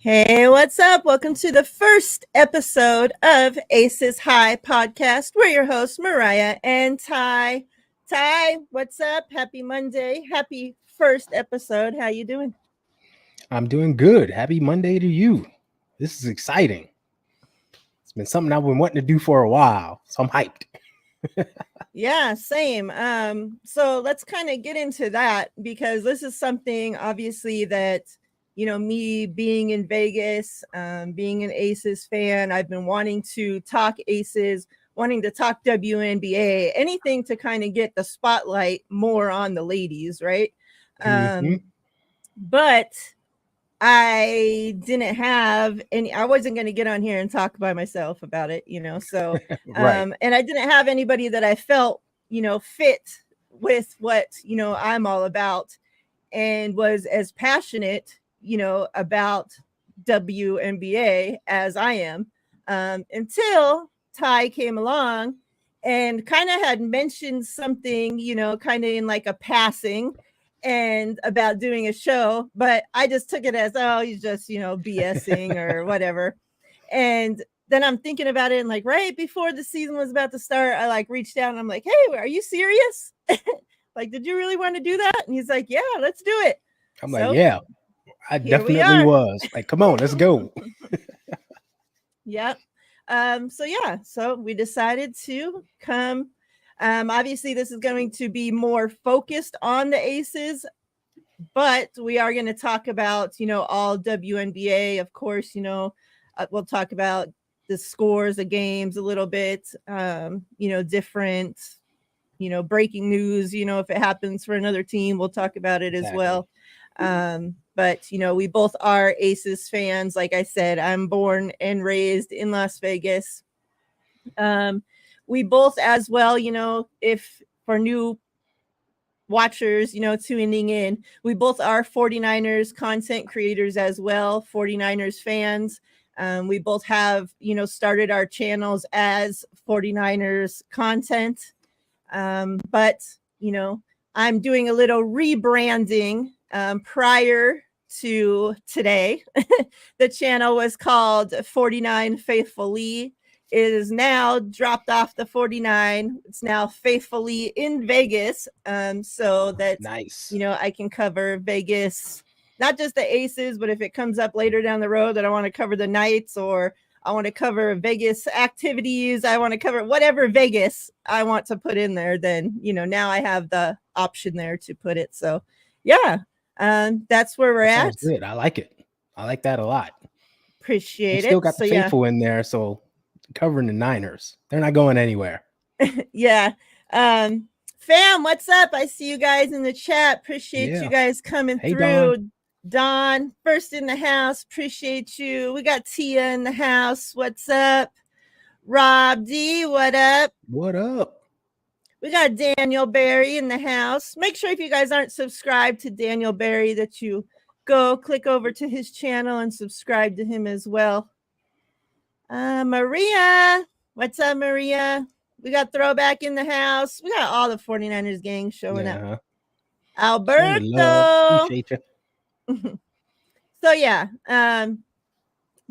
Hey, what's up? Welcome to the first episode of Aces High Podcast. We're your hosts, Mariah and Ty. Ty, what's up? Happy Monday. Happy first episode. How you doing? I'm doing good. Happy Monday to you. This is exciting. It's been something I've been wanting to do for a while, so I'm hyped. Yeah, same. So let's kind of get into that because this is something obviously that me being in Vegas, being an Aces fan, I've been wanting to talk Aces, wanting to talk WNBA, anything to kind of get the spotlight more on the ladies, right? But I didn't have any, I wasn't going to get on here and talk by myself about it, so, Right. And I didn't have anybody that I felt, fit with what, I'm all about and was as passionate, about WNBA as I am, until Ty came along and kind of had mentioned something, kind of in like a passing and about doing a show, but I just took it as, oh, he's just, BSing or whatever. And then I'm thinking about it, and like right before the season was about to start, I like reached out and I'm like, hey, are you serious? Like, did you really want to do that? And he's like, yeah, let's do it. I'm like, yeah, I definitely was. Like, come on, let's go. Yep. So we decided to come. Obviously, this is going to be more focused on the Aces, but we are going to talk about, all WNBA. Of course, we'll talk about the scores of games a little bit, different, breaking news, if it happens for another team, we'll talk about it as well. But, we both are Aces fans. Like I said, I'm born and raised in Las Vegas. We both as well, if for new watchers, tuning in, we both are 49ers content creators as well, 49ers fans. We both have, started our channels as 49ers content. But, I'm doing a little rebranding prior to today. The channel was called 49 Faithfully. It is now dropped off the 49. It's now Faithfully in Vegas. So that, nice. I can cover Vegas, not just the Aces, but if it comes up later down the road that I want to cover the Knights, or I want to cover Vegas activities, I want to cover whatever Vegas I want to put in there, then, now I have the option there to put it. So yeah, that's where we're at. Sounds good. I like it. I like that a lot. Appreciate it. Still got the faithful in there, so covering the Niners, they're not going anywhere. Yeah. Fam, what's up? I see you guys in the chat. Appreciate you guys coming through. Don, first in the house. Appreciate you. We got Tia in the house. What's up? Rob D, what up? What up? We got Daniel Berry in the house. Make sure if you guys aren't subscribed to Daniel Berry that you go click over to his channel and subscribe to him as well. Maria, what's up, Maria? We got Throwback in the house. We got all the 49ers gang showing up. Alberto. Appreciate you. So yeah,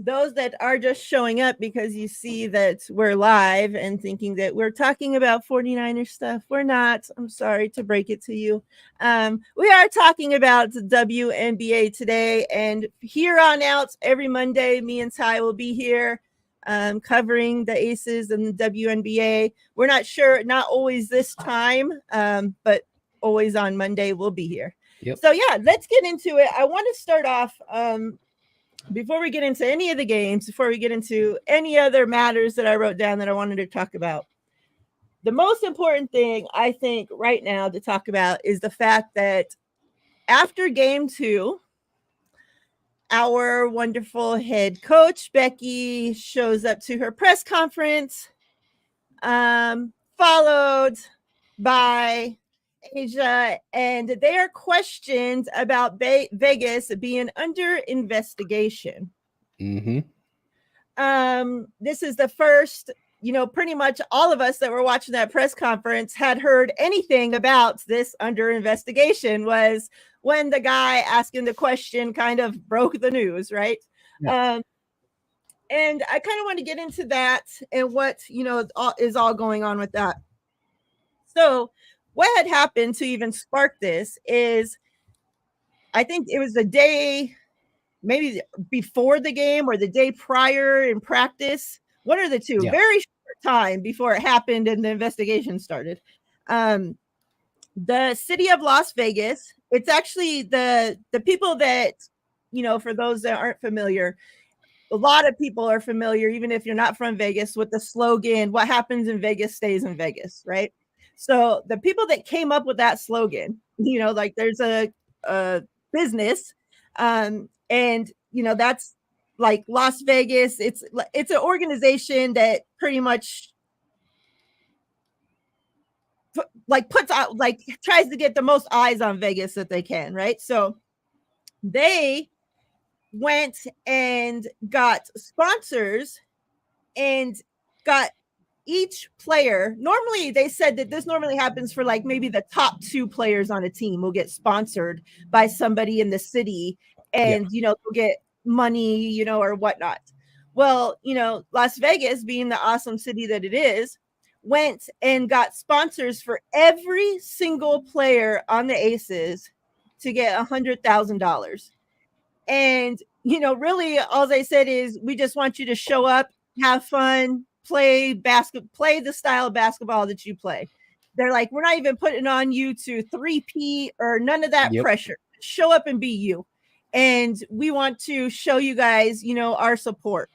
those that are just showing up because you see that we're live and thinking that we're talking about 49er stuff. We're not. I'm sorry to break it to you. We are talking about the WNBA today, and here on out, every Monday, me and Ty will be here covering the Aces and the WNBA. We're not sure, not always this time, but always on Monday we'll be here. Yep. So yeah, let's get into it. I want to start off before we get into any of the games, before we get into any other matters that I wrote down that I wanted to talk about. The most important thing I think right now to talk about is the fact that after game 2, our wonderful head coach, Becky, shows up to her press conference, followed by Asia, and they are questioned about Vegas being under investigation. Mm-hmm. This is the first, pretty much all of us that were watching that press conference had heard anything about this under investigation was when the guy asking the question kind of broke the news, right? Um, and I kind of want to get into that and what, is all going on with that. So what had happened to even spark this is I think it was the day, maybe before the game or the day prior in practice, one of the two, very short time before it happened and the investigation started. The city of Las Vegas, it's actually the people that, for those that aren't familiar, a lot of people are familiar, even if you're not from Vegas, with the slogan, what happens in Vegas stays in Vegas, right? So the people that came up with that slogan, like there's a business, and that's like Las Vegas. It's an organization that pretty much puts out, like, tries to get the most eyes on Vegas that they can, right? So they went and got sponsors and got each player. Normally they said that this normally happens for like maybe the top 2 players on a team will get sponsored by somebody in the city and they'll get money, or whatnot. Well, Las Vegas, being the awesome city that it is, went and got sponsors for every single player on the Aces to get $100,000. And really all they said is, we just want you to show up, have fun, play the style of basketball that you play. They're like, we're not even putting on you to 3P or none of that pressure. Show up and be you. And we want to show you guys, our support.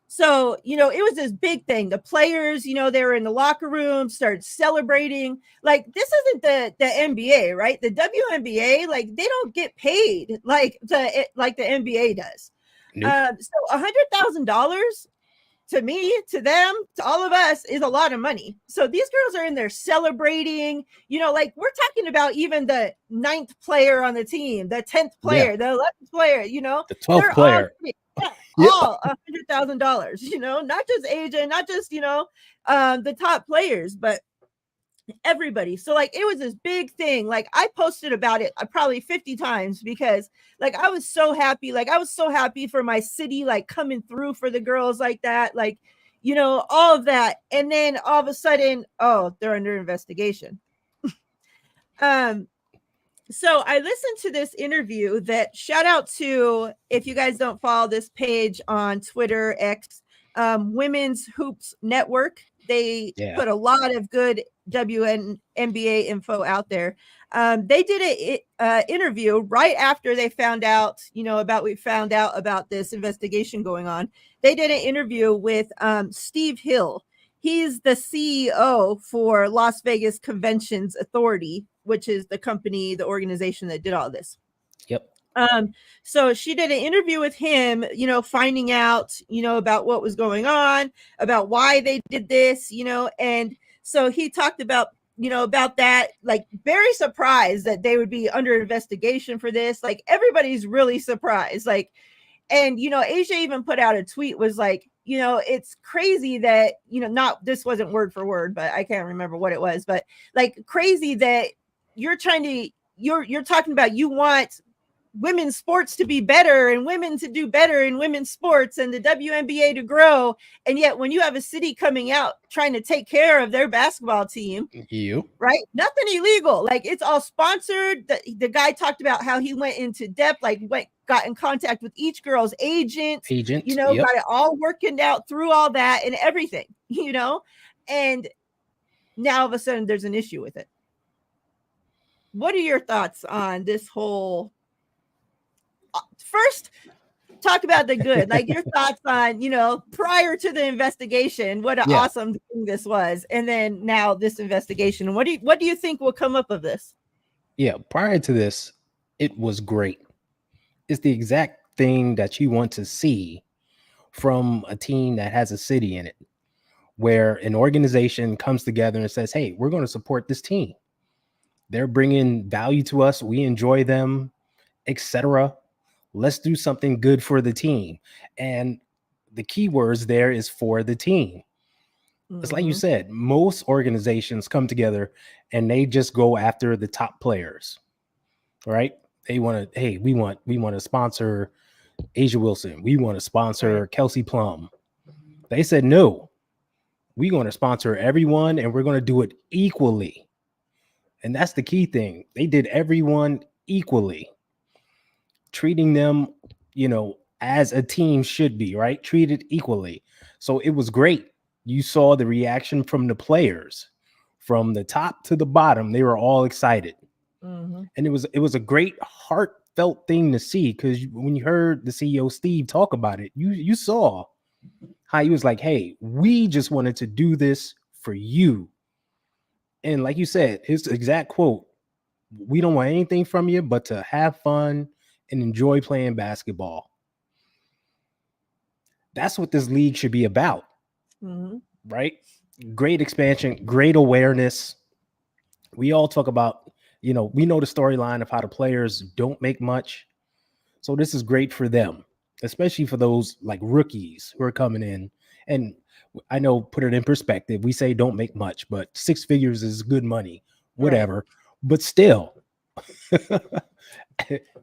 So, it was this big thing. The players, they were in the locker room, started celebrating. Like, this isn't the NBA, right? The WNBA, like, they don't get paid like the NBA does. Nope. So $100,000 to me, to them, to all of us is a lot of money. So these girls are in there celebrating, like we're talking about even the 9th player on the team, the 10th player, the 11th player, the 12th player. All $100,000, not just AJ, not just, the top players, but everybody. So like, it was this big thing. Like, I posted about it probably 50 times because like, I was so happy. Like, I was so happy for my city, like coming through for the girls like that, like, all of that. And then all of a sudden, they're under investigation. So I listened to this interview that, shout out to, if you guys don't follow this page on Twitter, X, Women's Hoops Network. They put a lot of good WNBA info out there. They did an interview right after they found out, about this investigation going on. They did an interview with Steve Hill. He's the CEO for Las Vegas Conventions Authority, which is the company, the organization that did all this. Yep. So she did an interview with him, finding out, about what was going on, about why they did this, and so he talked about, about that, like very surprised that they would be under investigation for this. Like, everybody's really surprised. Like, and, Asia even put out a tweet, was like, it's crazy that, this wasn't word for word, but I can't remember what it was, but like, crazy that you're talking about, you want women's sports to be better and women to do better in women's sports and the WNBA to grow. And yet when you have a city coming out trying to take care of their basketball team, right? Nothing illegal. Like, it's all sponsored. The guy talked about how he went into depth, like got in contact with each girl's agent, got it all working out through all that and everything, and now all of a sudden there's an issue with it. What are your thoughts on this whole? First, talk about the good, like your thoughts on, prior to the investigation, what an awesome thing this was. And then now this investigation, what do you think will come up of this? Yeah. Prior to this, it was great. It's the exact thing that you want to see from a team that has a city in it, where an organization comes together and says, hey, we're going to support this team. They're bringing value to us. We enjoy them, etc. Let's do something good for the team. And the key words there is for the team. It's like you said, most organizations come together and they just go after the top players, right? They want to, hey, we want to sponsor Asia Wilson, we want to sponsor Right. Kelsey Plum. They said, no, we're going to sponsor everyone and we're going to do it equally. And that's the key thing. They did everyone equally, treating them, as a team should be, right? Treated equally. So it was great. You saw the reaction from the players from the top to the bottom. They were all excited. Mm-hmm. And it was a great heartfelt thing to see, because when you heard the CEO Steve talk about it, you saw how he was like, hey, we just wanted to do this for you. And like you said, his exact quote, we don't want anything from you but to have fun and enjoy playing basketball. That's what this league should be about, Mm-hmm. right? Great expansion, great awareness. We all talk about, we know the storyline of how the players don't make much. So this is great for them, especially for those like rookies who are coming in. And I know, put it in perspective, we say don't make much, but 6 figures is good money, Right. whatever. But still,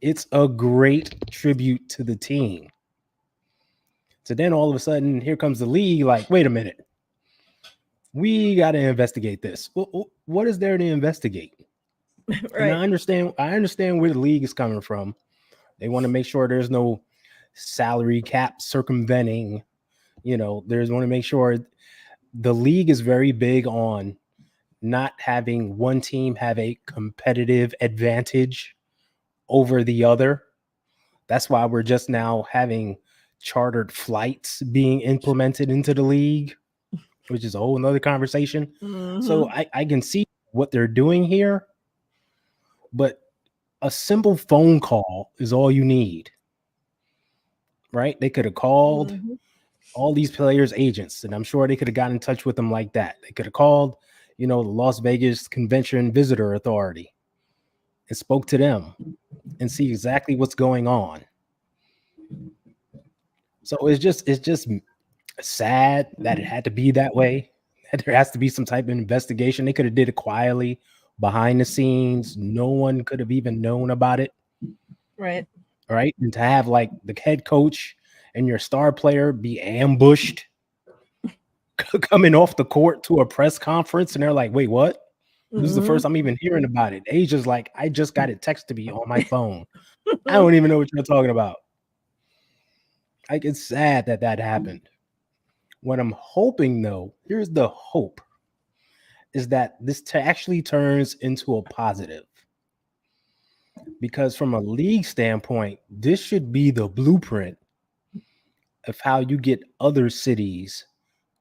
it's a great tribute to the team. So then all of a sudden, here comes the league like, wait a minute, we got to investigate this. What is there to investigate? And Right. I understand where the league is coming from. They want to make sure there's no salary cap circumventing. There's want to make sure the league is very big on not having one team have a competitive advantage over the other. That's why we're just now having chartered flights being implemented into the league, which is a whole another conversation. So Mm-hmm. I can see what they're doing here, but a simple phone call is all you need, right? They could have called Mm-hmm. all these players' agents, and I'm sure they could have gotten in touch with them like that. They could have called, the Las Vegas Convention Visitor Authority and spoke to them and see exactly what's going on. So it's just sad that it had to be that way. That there has to be some type of investigation. They could have did it quietly behind the scenes. No one could have even known about it, Right. right? And to have like the head coach and your star player be ambushed coming off the court to a press conference, and they're like, "Wait, what? This is the Mm-hmm. first I'm even hearing about it." Asia's like, "I just got it texted to me on my phone. I don't even know what you're talking about." Like, it's sad that that happened. What I'm hoping, though, here's the hope, is that this actually turns into a positive. Because from a league standpoint, this should be the blueprint of how you get other cities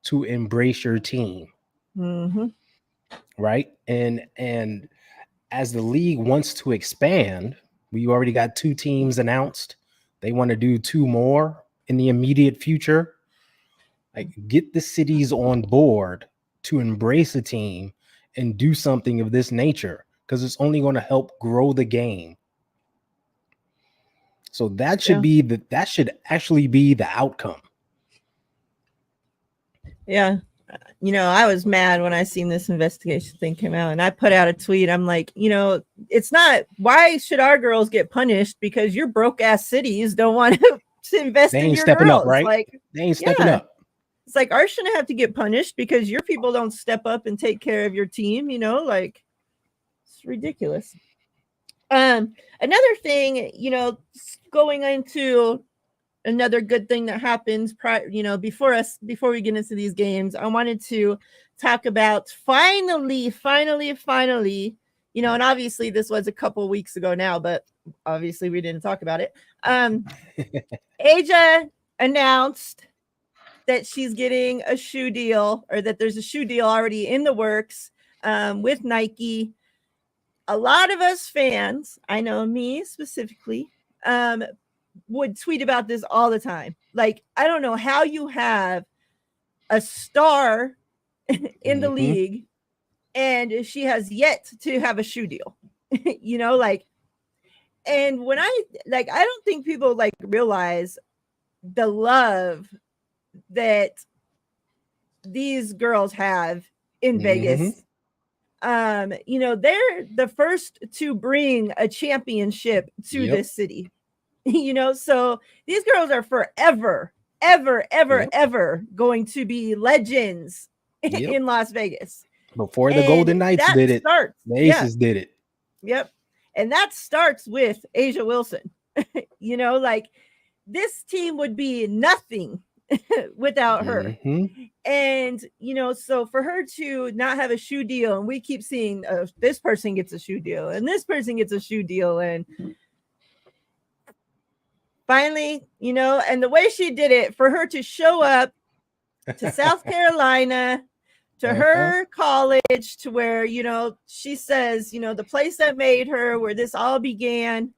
to embrace your team, Mm-hmm. right? And as the league wants to expand, we already got 2 teams announced. They want to do 2 more in the immediate future. Like, get the cities on board to embrace a team and do something of this nature, because it's only going to help grow the game. So that should Yeah. be that should actually be the outcome. Yeah. I was mad when I seen this investigation thing came out, and I put out a tweet. I'm like, it's not, why should our girls get punished because your broke ass cities don't want to invest They in ain't your stepping up, girls? right? Like, They ain't stepping yeah, up. it's like ours shouldn't have to get punished because your people don't step up and take care of your team. Like, it's ridiculous. Another thing, going into another good thing that happens before we get into these games, I wanted to talk about finally, and obviously this was a couple weeks ago now, but obviously we didn't talk about it. Aja announced that she's getting a shoe deal, or that there's a shoe deal already in the works with Nike. A lot of us fans, I know me specifically, would tweet about this all the time. Like, I don't know how you have a star in the Mm-hmm. league and she has yet to have a shoe deal. Like, and when I don't think people like realize the love that these girls have in Mm-hmm. Vegas. They're the first to bring a championship to Yep. this city. So these girls are forever, Yep. ever going to be legends Yep. in Las Vegas. Before the And Golden Knights that did it, starts, the yeah, Aces did it. yep. And that starts with Asia Wilson. Like this team would be nothing without her. Hmm. And, so for her to not have a shoe deal, and we keep seeing this person gets a shoe deal and this person gets a shoe deal. And finally, and the way she did it, for her to show up to South Carolina, to Uh-huh. her college, to where, she says, the place that made her, where this all began.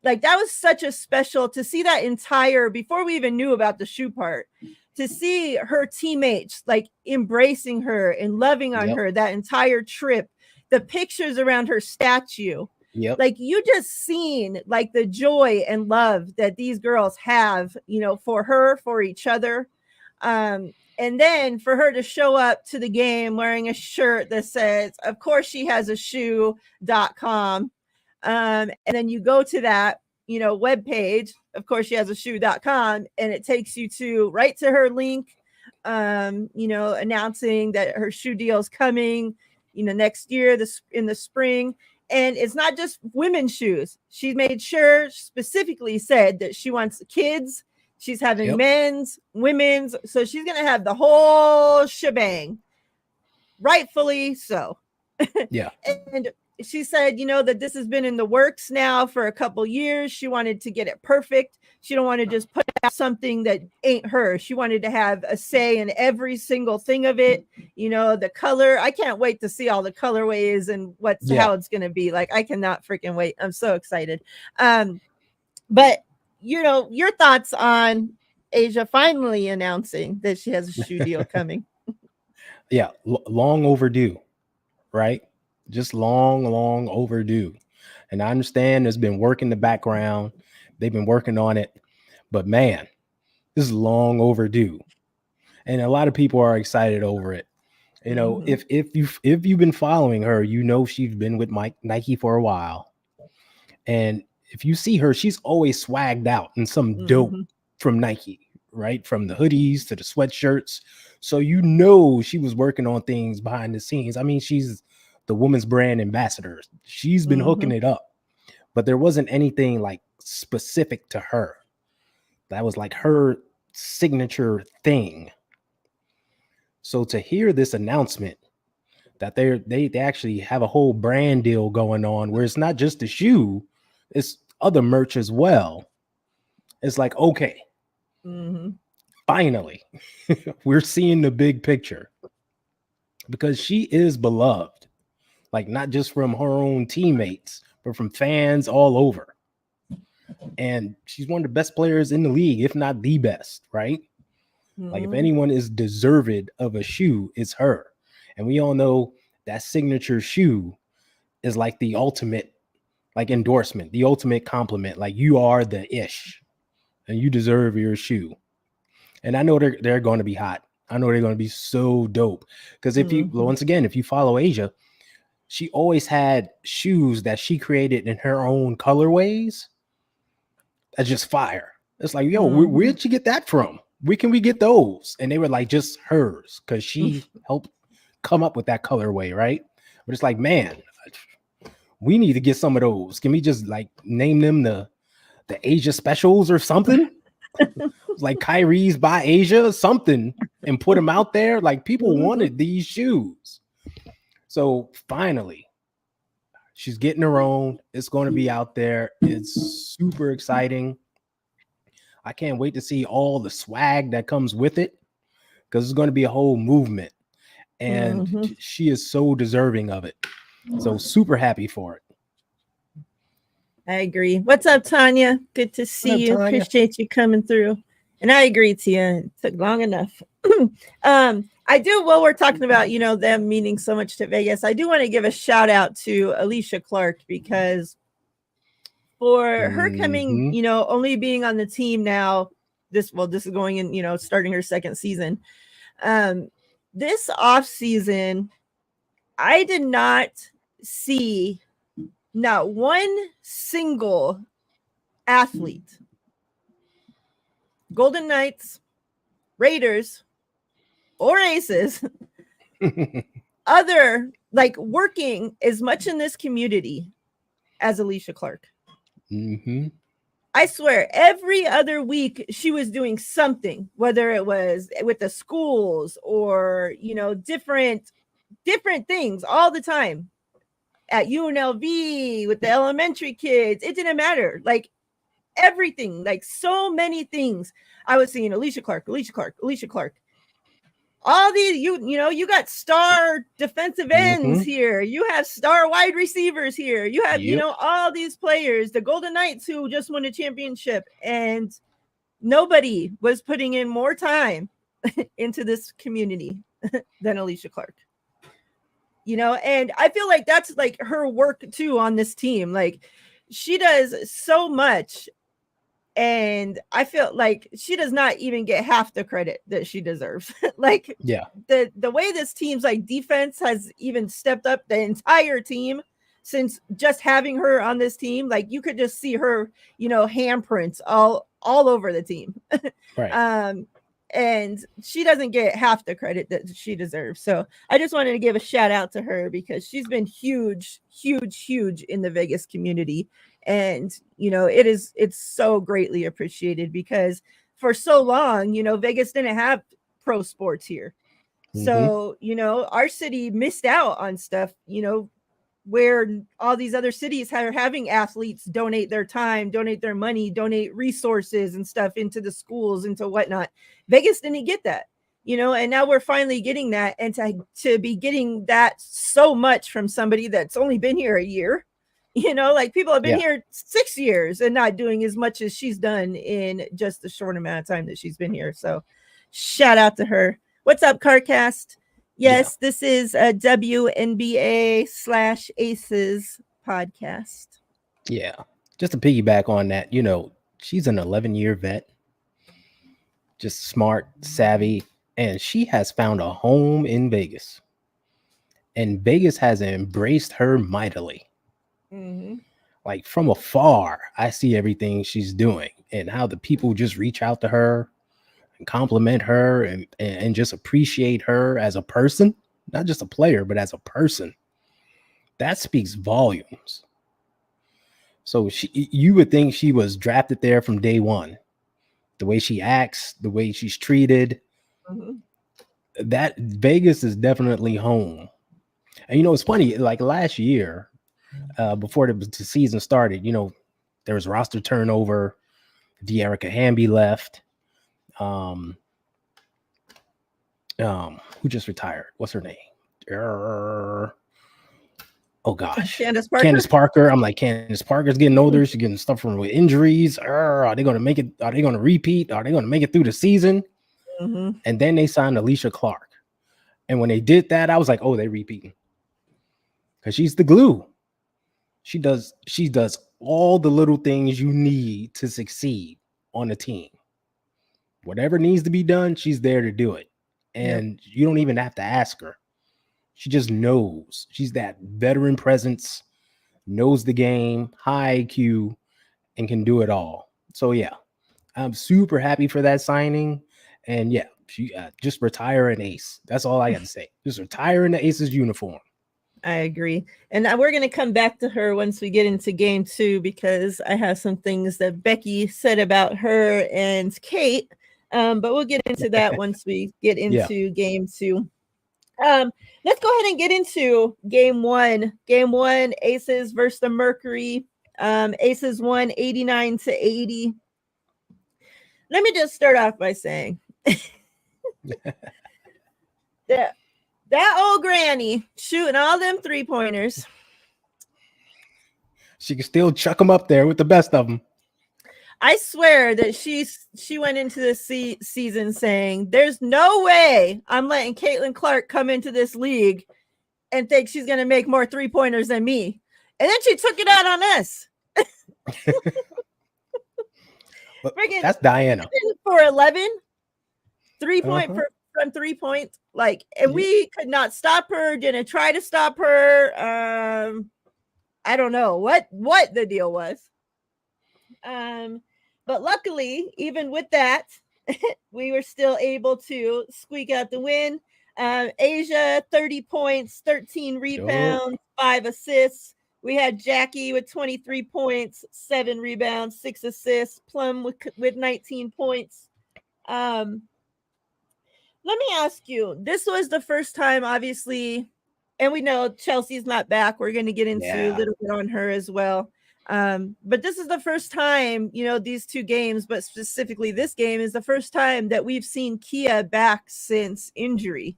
Like that was such a special to see that entire, before we even knew about the shoe part, to see her teammates like embracing her and loving on Yep. her that entire trip, the pictures around her statue. Yep. Like you just seen like the joy and love that these girls have, for her, for each other. And then for her to show up to the game wearing a shirt that says, of course she has a shoe.com. And then you go to that, web page, of course she has a shoe.com, and it takes you to right to her link, announcing that her shoe deal is coming, next year, in the spring. And it's not just women's shoes. She made sure, specifically said that she wants kids. She's having Yep. men's, women's. So she's going to have the whole shebang. Rightfully so. Yeah. And she said, that this has been in the works now for a couple years. She wanted to get it perfect. She don't want to just put out something that ain't her. She wanted to have a say in every single thing of it. The color. I can't wait to see all the colorways and Yeah. how it's going to be. Like, I cannot freaking wait. I'm so excited. But your thoughts on Asia finally announcing that she has a shoe deal coming. Yeah. Long overdue, right? Just long overdue. And I understand there's been work in the background. They've been working on it. But man, this is long overdue. And a lot of people are excited over it. Mhm. If you've been following her, she's been with Nike for a while. And if you see her, she's always swagged out in some dope Mhm. from Nike, right? From the hoodies to the sweatshirts. So she was working on things behind the scenes. I mean, she's the women's brand ambassador. She's been hooking Mhm. it up. But there wasn't anything like specific to her. That was like her signature thing. So to hear this announcement that they actually have a whole brand deal going on where it's not just the shoe, it's other merch as well. It's like, okay, Mhm. finally, we're seeing the big picture because she is beloved, like not just from her own teammates, but from fans all over. And she's one of the best players in the league, if not the best, right? Like if Mhm. anyone is deserved of a shoe, it's her. And we all know that signature shoe is like the ultimate like endorsement, the ultimate compliment. Like you are the ish and you deserve your shoe. And I know they're going to be hot. I know they're going to be so dope. Because Mhm. if you follow Asia, she always had shoes that she created in her own colorways. That's just fire. It's like, yo, Mhm. where'd you get that from? Where can we get those? And they were like, just hers, because she helped come up with that colorway, right? But it's like, man, we need to get some of those. Can we just like name them the Asia specials or something? Like Kyrie's by Asia or something and put them out there. Like people Mhm. wanted these shoes. So finally, she's getting her own. It's going to be out there. It's super exciting. I can't wait to see all the swag that comes with it because it's going to be a whole movement. And Mhm. she is so deserving of it. So super happy for it. I agree. What's up, Tanya? Good to What up, see you. Tanya? Appreciate you coming through. And I agree, Tia. It took long enough. I do, while we're talking about, them meaning so much to Vegas, I do want to give a shout out to Alicia Clark, because for her coming, Mm-hmm. only being on the team now, this is going in, starting her second season. Um, this off season, I did not see not one single athlete, Golden Knights, Raiders, or Aces, other like working as much in this community as Alicia Clark. Mm-hmm. I swear, every other week she was doing something, whether it was with the schools or different things all the time at UNLV with the elementary kids. It didn't matter. Like everything, like so many things. I was seeing Alicia Clark. All these, you got star defensive ends Mm-hmm. here. You have star wide receivers here. You have, Yep. all these players, the Golden Knights who just won a championship, and nobody was putting in more time into this community than Alicia Clark. And I feel like that's like her work too on this team. Like she does so much, and I feel like she does not even get half the credit that she deserves. Like Yeah. the way this team's like defense has even stepped up the entire team since just having her on this team. Like you could just see her, handprints all over the team. Right. And she doesn't get half the credit that she deserves. So I just wanted to give a shout out to her because she's been huge in the Vegas community. And, it's so greatly appreciated because for so long, Vegas didn't have pro sports here. Mm-hmm. So, our city missed out on stuff, where all these other cities are having athletes donate their time, donate their money, donate resources and stuff into the schools, into whatnot. Vegas didn't get that, and now we're finally getting that. And to be getting that so much from somebody that's only been here a year, like people have been here 6 years and not doing as much as she's done in just the short amount of time that she's been here. So shout out to her. What's up, CarCast? Yes, this is a wnba/aces podcast. Yeah. Just to piggyback on that, she's an 11-year vet, just smart, savvy, and she has found a home in Vegas. And Vegas has embraced her mightily. Mm-hmm. Like from afar, I see everything she's doing and how the people just reach out to her and compliment her and just appreciate her as a person, not just a player, but as a person. That speaks volumes. So you would think she was drafted there from day one. The way she acts, the way she's treated, that Vegas is definitely home. And it's funny, like last year, before the season started, there was roster turnover. De'Erica Hamby left. Who just retired? What's her name? Oh gosh, Candace Parker. I'm like, Candace Parker's getting older. She's getting stuff from injuries. Are they going to make it? Are they going to repeat? Are they going to make it through the season? Mm-hmm. And then they signed Alicia Clark. And when they did that, I was like, oh, they repeating. Because she's the glue. She does all the little things you need to succeed on a team. Whatever needs to be done, she's there to do it. And you don't even have to ask her. She just knows. She's that veteran presence, knows the game, high IQ, and can do it all. So, yeah, I'm super happy for that signing. And, yeah, she just retire an ace. That's all I got to say. Just retire in the Aces uniform. I agree. And we're going to come back to her once we get into game 2 because I have some things that Becky said about her and Kate. But we'll get into that once we get into game 2. Let's go ahead and get into game 1. Game 1, Aces versus the Mercury. Aces won 89-80. Let me just start off by saying that old granny shooting all them 3-pointers. She can still chuck them up there with the best of them. I swear that she went into this season saying, there's no way I'm letting Caitlin Clark come into this league and think she's going to make more 3-pointers than me. And then she took it out on us. That's Diana. For 11, 3-point from 3-point. Like, and we could not stop her, didn't try to stop her. I don't know what the deal was. But luckily, even with that, we were still able to squeak out the win. Asia, 30 points, 13 Yo, rebounds, 5 assists. We had Jackie with 23 points, 7 rebounds, 6 assists. Plum with 19 points. Um, Let me ask you, this was the first time, obviously, and we know Chelsea's not back. We're going to get into a yeah, little bit on her as well. But this is the first time, these two games, but specifically this game is the first time that we've seen Kia back since injury.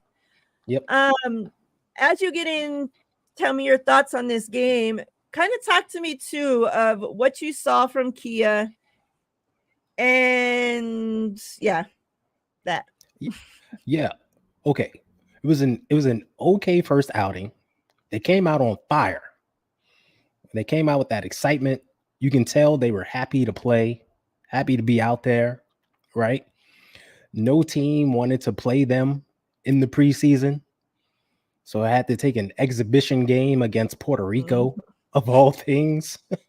yep, As you get in, tell me your thoughts on this game. Kind of talk to me too of what you saw from Kia. And yeah, that. yeah. Okay, it was an okay first outing. They came out on fire. They came out with that excitement. You can tell they were happy to play, happy to be out there, right? No team wanted to play them in the preseason. So I had to take an exhibition game against Puerto Rico, Mhm. of all things. And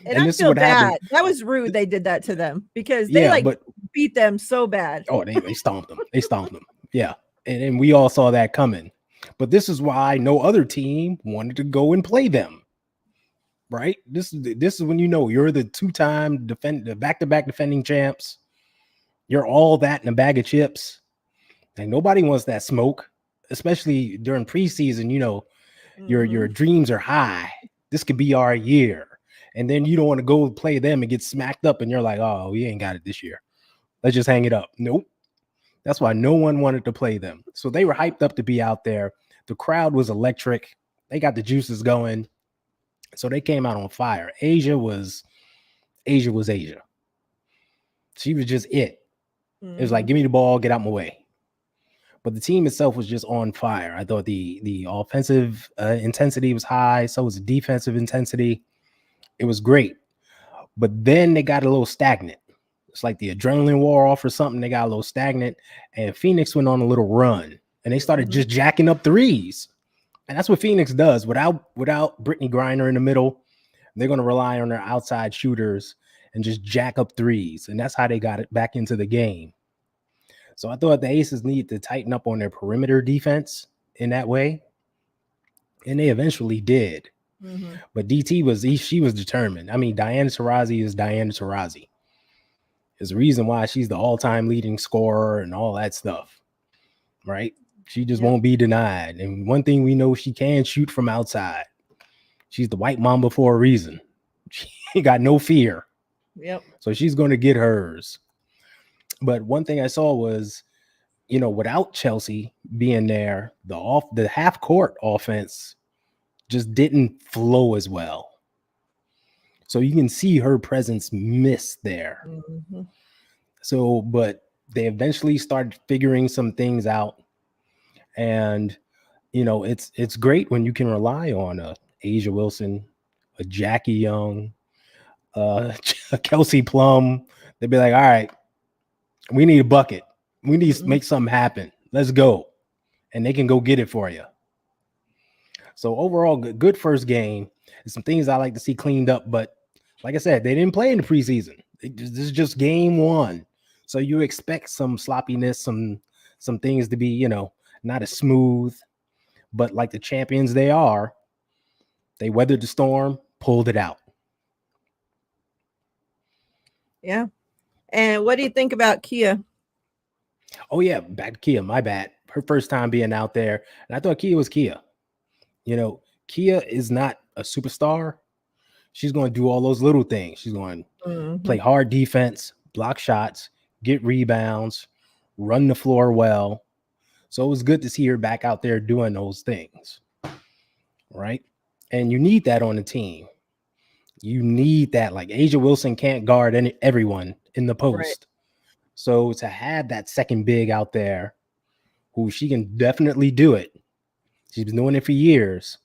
And I this is feel what happened. bad. That was rude they did that to them because they, Yeah, like, but beat them so bad. oh, they stomped them. They stomped them. Yeah. And we all saw that coming. But this is why no other team wanted to go and play them. Right? This is when you know you're the two-time the back-to-back defending champs. You're all that in a bag of chips. And nobody wants that smoke, especially during preseason. Your Mhm. dreams are high. This could be our year. And then you don't want to go play them and get smacked up, and you're like, oh, we ain't got it this year. Let's just hang it up. Nope. That's why no one wanted to play them. So they were hyped up to be out there. The crowd was electric. They got the juices going. So they came out on fire. Asia. She was just it. It was like, Mhm. give me the ball, get out my way. But the team itself was just on fire. I thought the offensive intensity was high. So was the defensive intensity. It was great. But then they got a little stagnant. It's like the adrenaline wore off or something. They got a little stagnant. And Phoenix went on a little run. And they started Mhm. just jacking up threes. And that's what Phoenix does. Without Brittany Griner in the middle, they're going to rely on their outside shooters and just jack up threes. And that's how they got it back into the game. So I thought the Aces needed to tighten up on their perimeter defense in that way. And they eventually did. Mhm. But she was determined. I mean, Diana Taurasi is Diana Taurasi. There's a reason why she's the all-time leading scorer and all that stuff, right? She just Yep. won't be denied. And one thing we know, she can shoot from outside. She's the white mamba for a reason. She got no fear. Yep. So she's going to get hers. But one thing I saw was, without Chelsea being there, the half court offense just didn't flow as well. So you can see her presence miss there. Mhm. So, but they eventually started figuring some things out. And, it's great when you can rely on a Asia Wilson, a Jackie Young, Kelsey Plum. They'd be like, all right, we need a bucket. We need to Mhm. make something happen. Let's go. And they can go get it for you. So overall, good first game. There's some things I like to see cleaned up, but like I said, they didn't play in the preseason. This is just game one. So you expect some sloppiness, some things to be, not as smooth, but like the champions they are, they weathered the storm, pulled it out. Yeah. And what do you think about Kia? Oh yeah, back to Kia. My bad. Her first time being out there, and I thought Kia was Kia. Kia is not a superstar. She's going to do all those little things. She's going to play Mhm. hard defense, block shots, get rebounds, run the floor well. So it was good to see her back out there doing those things, right? And you need that on the team. You need that. Like Asia Wilson can't guard everyone in the Right. post. So to have that second big out there who she can definitely do it. She's been doing it for years.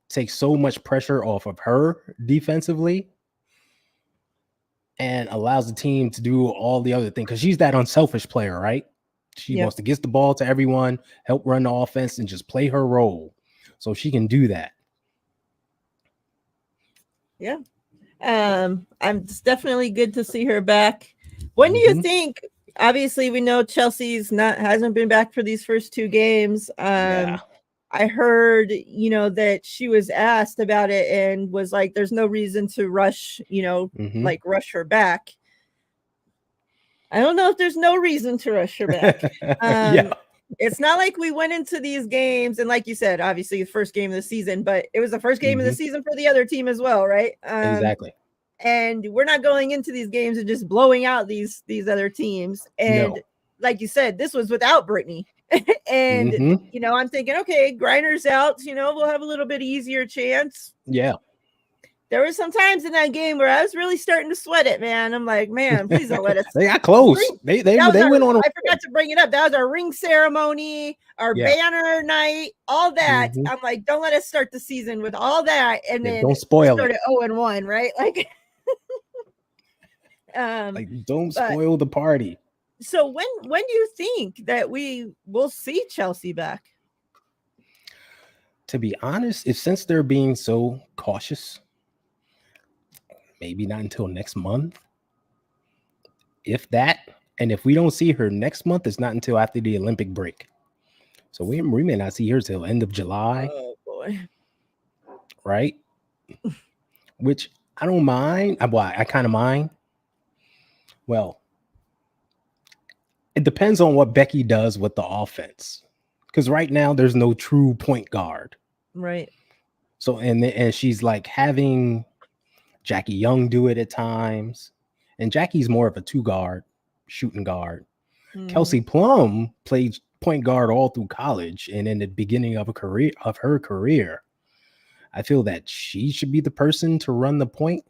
Takes so much pressure off of her defensively and allows the team to do all the other things because she's that unselfish player, right? She Yep. wants to get the ball to everyone, help run the offense, and just play her role. So she can do that. Yeah. It's definitely good to see her back. When do you Mhm. think? Obviously, we know Chelsea's hasn't been back for these first two games. Yeah. I heard, that she was asked about it and was like, "There's no reason to rush, Mhm. rush her back." I don't know if there's no reason to rush her back. Yeah. It's not like we went into these games and, like you said, obviously the first game of the season, but it was the first game of the Mhm. season for the other team as well, right? Exactly. And we're not going into these games and just blowing out these other teams. And No. like you said, this was without Brittany. And Mhm. I'm thinking, okay, Griner's out, we'll have a little bit easier chance. Yeah. There were some times in that game where I was really starting to sweat it, man. I'm like, man, please don't let us. They got close. Ring. They That was went on a I forgot to bring it up. That was our ring ceremony, our yeah. banner night, all that. Mhm. I'm like, don't let us start the season with all that and Yeah, then don't spoil start it. at 0-1, right? Like, Like, don't but spoil the party. so when do you think that we will see Chelsea back? To be honest, if since they're being so cautious, maybe not until next month. If that, and if we don't see her next month, it's not until after the Olympic break. So we may not see her till end of July, Oh boy. right? Which I don't mind. I kind of mind. Well, it depends on what Becky does with the offense. Because right now there's no true point guard. Right. So and she's like having Jackie Young do it at times. And Jackie's more of a two guard, shooting guard. Kelsey Plum played point guard all through college and in the beginning of her career. I feel that she should be the person to run the point,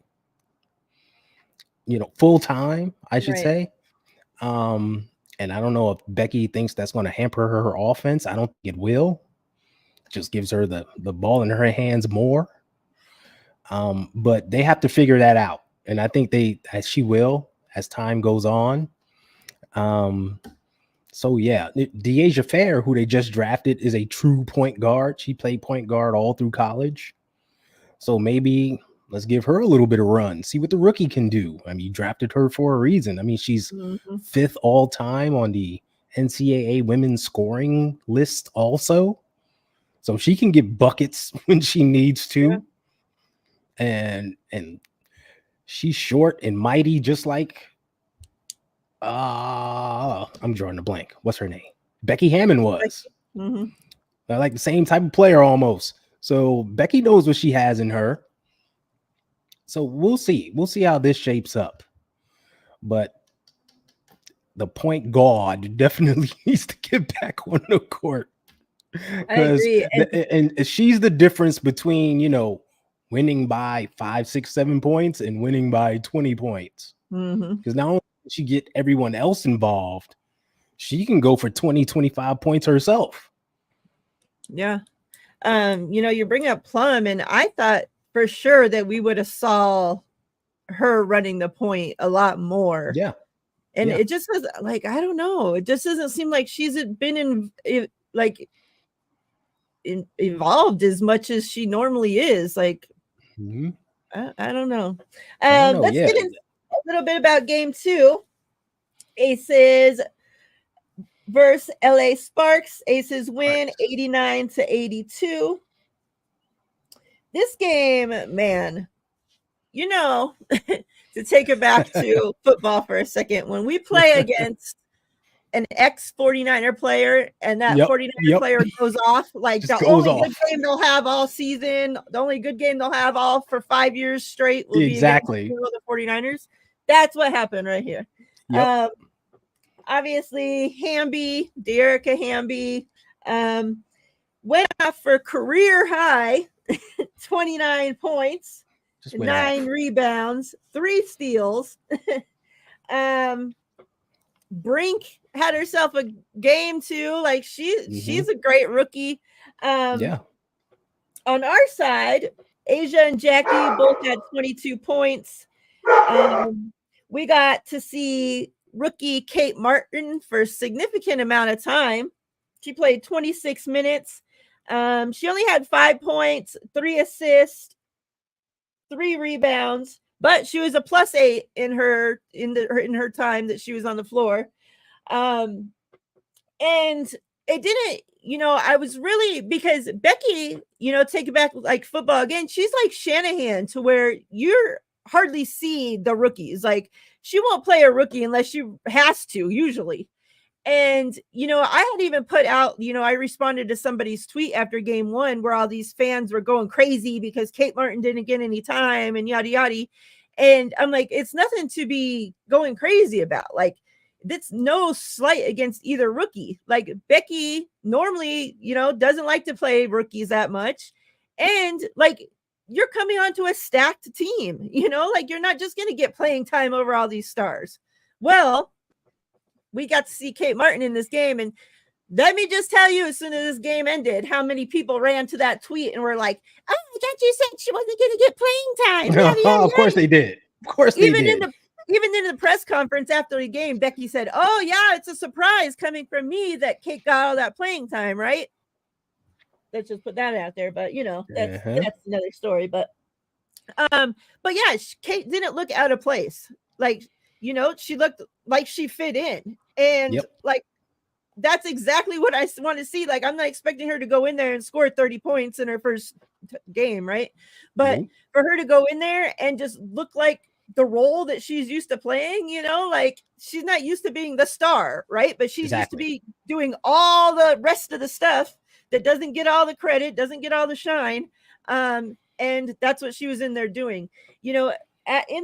full time, I should Right. say. And I don't know if Becky thinks that's going to hamper her offense. I don't think it will. It just gives her the ball in her hands more. But they have to figure that out. And I think she will as time goes on. So yeah, Deasia Fair, who they just drafted, is a true point guard. She played point guard all through college. So maybe let's give her a little bit of run, see what the rookie can do. I mean, you drafted her for a reason. I mean, she's fifth all time on the NCAA women's scoring list also. So she can get buckets when she needs to. Yeah. And she's short and mighty, just like I'm drawing a blank. What's her name? Becky Hammond was. Like the same type of player almost. So Becky knows what she has in her. So we'll see. We'll see how this shapes up. But the point guard definitely needs to get back on the court. I agree. And she's the difference between, winning by 5, 6, 7 points and winning by 20 points. Because now she get everyone else involved, she can go for 20, 25 points herself. Yeah. You bring up Plum, and I thought for sure that we would have saw her running the point a lot more. Yeah. And it just was like, I don't know. It just doesn't seem like she's been evolved as much as she normally is. Like, I don't know. Let's get into a little bit about game 2. Aces versus LA Sparks. Aces win 89-82. This game, man, to take it back to football for a second, when we play against an ex-49er player and that 49er player goes off, like the only good game they'll have all season, the only good game they'll have all for 5 years straight will be against the 49ers. That's what happened right here. Obviously, Dearica Hamby, went off for career high 29 points, 9 rebounds, 3 steals. Brink had herself a game too. Like she's a great rookie. On our side, Asia and Jackie both had 22 points. We got to see rookie Kate Martin for a significant amount of time. She played 26 minutes. She only had 5 points, 3 assists, 3 rebounds, but she was a +8 in her time that she was on the floor. And it didn't, I was really, because Becky, take it back like football again, she's like Shanahan, to where you're hardly see the rookies. Like, she won't play a rookie unless she has to, usually. And, I had even put out, I responded to somebody's tweet after game 1 where all these fans were going crazy because Kate Martin didn't get any time and yada, yada. And I'm like, it's nothing to be going crazy about. Like, that's no slight against either rookie. Like, Becky normally, doesn't like to play rookies that much. And like, you're coming onto a stacked team, like, you're not just going to get playing time over all these stars. Well, we got to see Kate Martin in this game. And let me just tell you, as soon as this game ended, how many people ran to that tweet and were like, oh, I thought you said she wasn't going to get playing time. Oh, of course they did. Of course they did. Even in the press conference after the game, Becky said, oh, yeah, it's a surprise coming from me that Kate got all that playing time, right? Let's just put that out there. But, that's another story. But yeah, Kate didn't look out of place. Like, she looked like she fit in. And like, that's exactly what I want to see. Like, I'm not expecting her to go in there and score 30 points in her first game, right? But for her to go in there and just look like the role that she's used to playing, like, she's not used to being the star, right? But she's used to be doing all the rest of the stuff that doesn't get all the credit, doesn't get all the shine. And that's what she was in there doing. In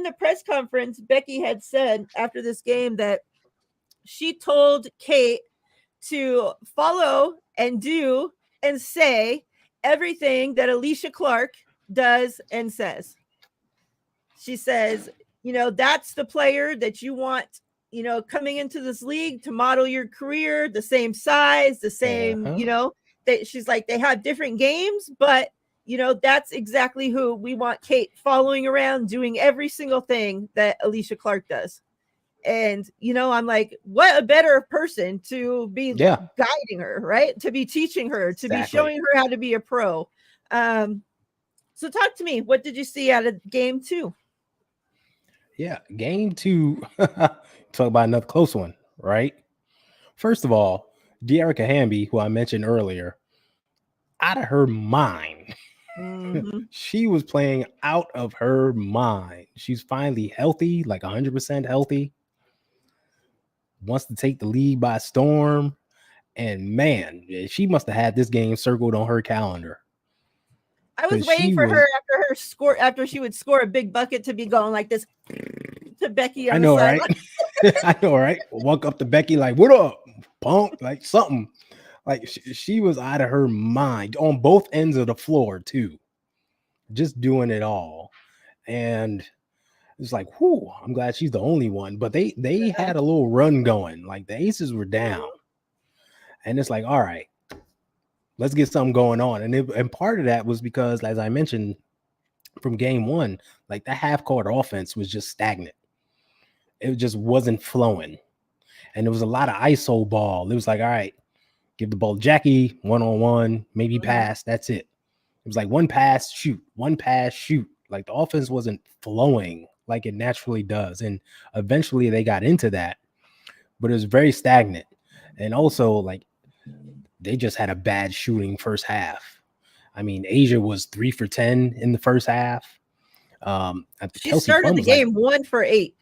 the press conference, Becky had said after this game that she told Kate to follow and do and say everything that Alicia Clark does and says. She says, that's the player that you want, coming into this league to model your career, the same size, the same, that she's like, they have different games, but that's exactly who we want Kate following around, doing every single thing that Alicia Clark does. And, I'm like, what a better person to be guiding her, right? To be teaching her, to be showing her how to be a pro. So talk to me. What did you see out of game 2? Yeah, game 2. Talk about another close one, right? First of all, De'Arica Hamby, who I mentioned earlier, out of her mind. She was playing out of her mind. She's finally healthy, like 100% healthy. Wants to take the league by storm. And man, she must have had this game circled on her calendar. I was waiting for her after she would score a big bucket to be going like this to Becky on the sideline. Right? I know, right? Walk up to Becky like, what up, punk? Like something. Like she was out of her mind on both ends of the floor too. Just doing it all. And it's like, whoo, I'm glad she's the only one. But they had a little run going. Like the Aces were down. And it's like, all right, let's get something going on. And part of that was because, as I mentioned from game 1, like the half-court offense was just stagnant. It just wasn't flowing. And there was a lot of ISO ball. It was like, all right, give the ball to Jackie, one-on-one, maybe pass. That's it. It was like one pass, shoot. One pass, shoot. Like the offense wasn't flowing like it naturally does. And eventually they got into that. But it was very stagnant. And also, like, they just had a bad shooting first half. I mean, Asia was 3 for 10 in the first half. She started the game 1 for 8.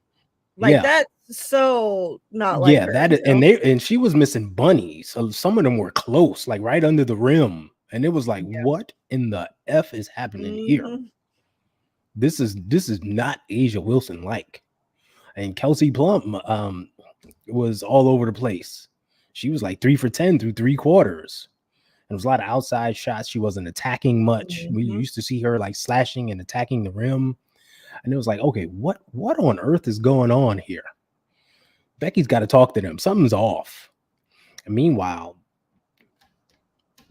Like that's so not like her. And she was missing bunnies. So some of them were close, like right under the rim. And it was like, what in the F is happening here? This is not Asia Wilson like. And Kelsey Plum was all over the place. She was like 3 for 10 through 3 quarters. And there was a lot of outside shots. She wasn't attacking much. We used to see her like slashing and attacking the rim. And it was like, okay, what on earth is going on here? Becky's got to talk to them. Something's off. And meanwhile,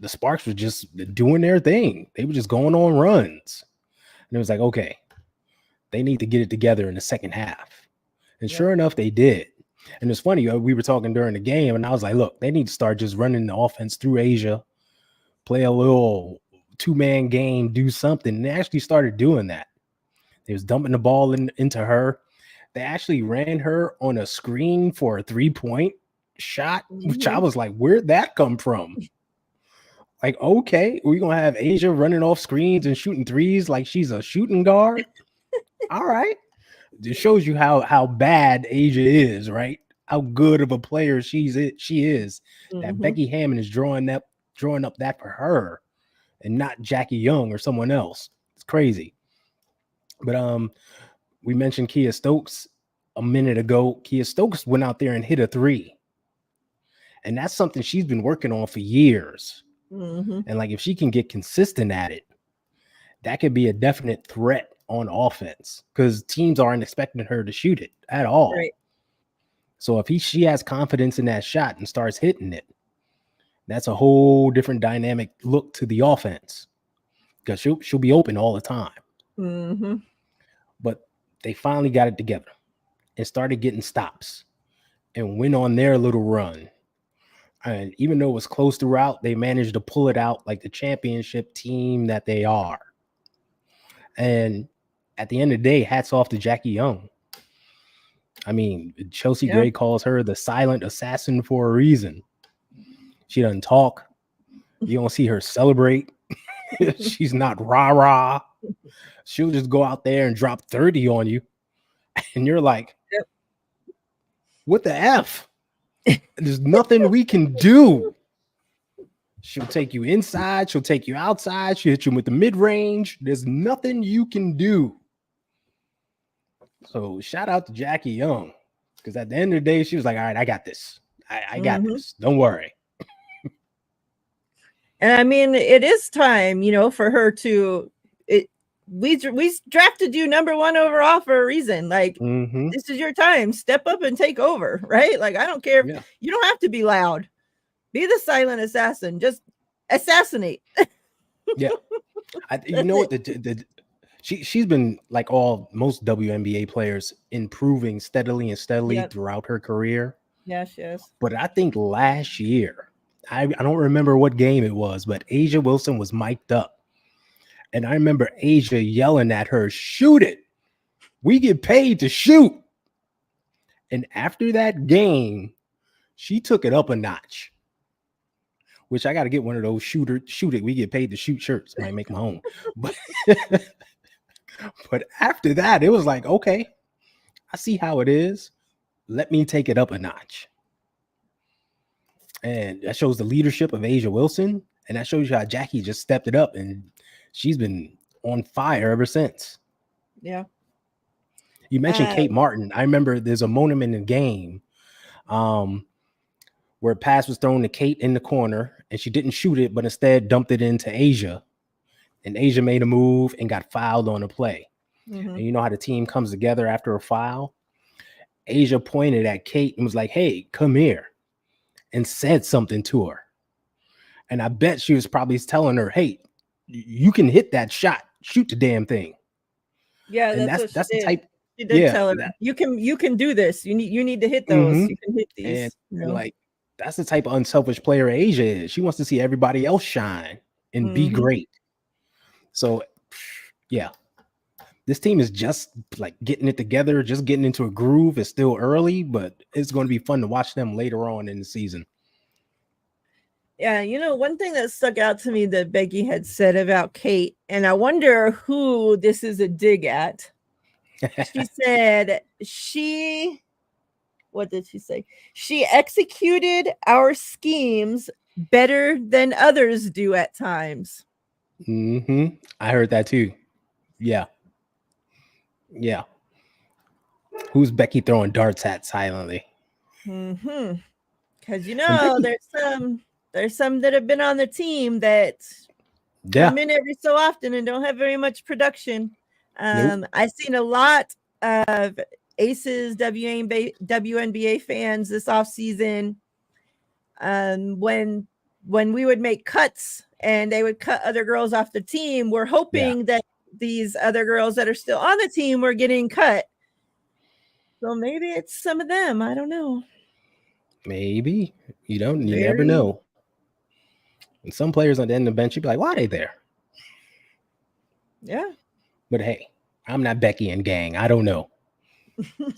the Sparks were just doing their thing. They were just going on runs. And it was like, okay, they need to get it together in the second half. And sure enough, they did. And it's funny, we were talking during the game, and I was like, look, they need to start just running the offense through Asia, play a little 2-man game, do something. And they actually started doing that. They was dumping the ball into her. They actually ran her on a screen for a 3-point shot, which I was like, where'd that come from? Like, okay, we're going to have Asia running off screens and shooting threes like she's a shooting guard. All right. It shows you how bad Asia is, right? How good of a player she is. That Becky Hammond is drawing up that for her and not Jackie Young or someone else. It's crazy. But we mentioned Kia Stokes a minute ago. Kia Stokes went out there and hit a 3. And that's something she's been working on for years. And like if she can get consistent at it, that could be a definite threat on offense because teams aren't expecting her to shoot it at all. Right. So if she has confidence in that shot and starts hitting it, that's a whole different dynamic look to the offense because she'll be open all the time. But they finally got it together and started getting stops and went on their little run. And even though it was close throughout, they managed to pull it out like the championship team that they are. And at the end of the day, hats off to Jackie Young. I mean, Chelsea Gray calls her the silent assassin for a reason. She doesn't talk. You don't see her celebrate. She's not rah-rah. She'll just go out there and drop 30 on you. And you're like, what the F? There's nothing we can do. She'll take you inside. She'll take you outside. She'll hit you with the mid-range. There's nothing you can do. So shout out to Jackie Young. Because at the end of the day, she was like, all right, I got this. I got this. Don't worry. And I mean, it is time, for her to we drafted you #1 overall for a reason. Like, this is your time. Step up and take over, right? Like, I don't care. You don't have to be loud. Be the silent assassin. Just assassinate. Yeah. You know what? She's been like most WNBA players, improving steadily throughout her career. Yes. But I think last year, I don't remember what game it was, but Asia Wilson was mic'd up. And I remember Asia yelling at her, shoot it. We get paid to shoot. And after that game, she took it up a notch. Which I got to get one of those shoot it. We get paid to shoot shirts. Might make my own. But after that, it was like, okay, I see how it is. Let me take it up a notch. And that shows the leadership of Asia Wilson. And that shows you how Jackie just stepped it up. And she's been on fire ever since. Yeah. You mentioned Kate Martin. I remember there's a moment in the game where a pass was thrown to Kate in the corner. And she didn't shoot it, but instead dumped it into Asia. And Asia made a move and got fouled on a play. And you know how the team comes together after a foul? Asia pointed at Kate and was like, hey, come here. And said something to her. And I bet she was probably telling her, hey, you can hit that shot. Shoot the damn thing. Yeah, and that's the type. She did tell her, you can do this. You need to hit those. You can hit these. And like, that's the type of unselfish player Asia is. She wants to see everybody else shine and be great. So, yeah. This team is just like getting it together, just getting into a groove. It's still early, but it's going to be fun to watch them later on in the season. Yeah, one thing that stuck out to me that Becky had said about Kate, and I wonder who this is a dig at. She said what did she say? She executed our schemes better than others do at times. I heard that too. Yeah. Who's Becky throwing darts at silently? Because there's some that have been on the team that come in every so often and don't have very much production. I've seen a lot of Aces WNBA fans this offseason. When we would make cuts and they would cut other girls off the team, we're hoping that these other girls that are still on the team were getting cut. So maybe it's some of them. I don't know. Maybe. You never know. And some players on the end of the bench, you'd be like, why are they there? Yeah. But hey, I'm not Becky and gang. I don't know.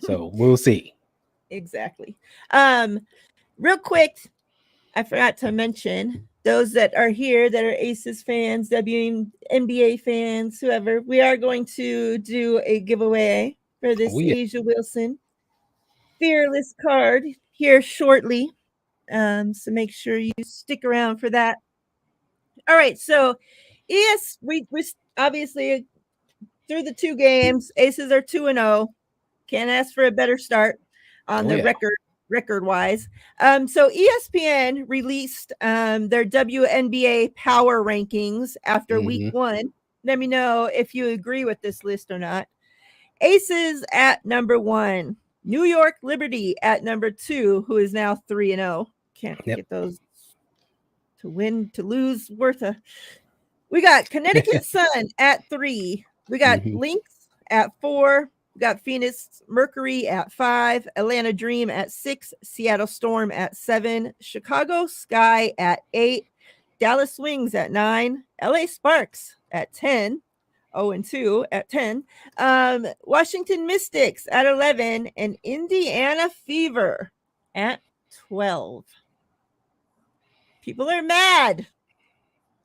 So we'll see. Exactly. Real quick, I forgot to mention those that are here that are Aces fans, WNBA fans, whoever. We are going to do a giveaway for Oh this yeah. Asia Wilson Fearless card here shortly. So make sure you stick around for that. All right, so we obviously through the two games, Aces are 2-0. Can't ask for a better start on Oh the yeah. record wise. So ESPN released their WNBA power rankings after week Hmm. 1. Let me know if you agree with this list or not. Aces at number 1, New York Liberty at number 2, who is now 3-0. Can't Yep. get those to win to lose worth a. We got Connecticut Sun at 3. We got Hmm. Lynx at 4. We got Phoenix Mercury at 5. Atlanta Dream at 6. Seattle Storm at 7. Chicago Sky at 8. Dallas Wings at 9. LA Sparks at 10. 0-2 at 10. Washington Mystics at 11. And Indiana Fever at 12. People are mad,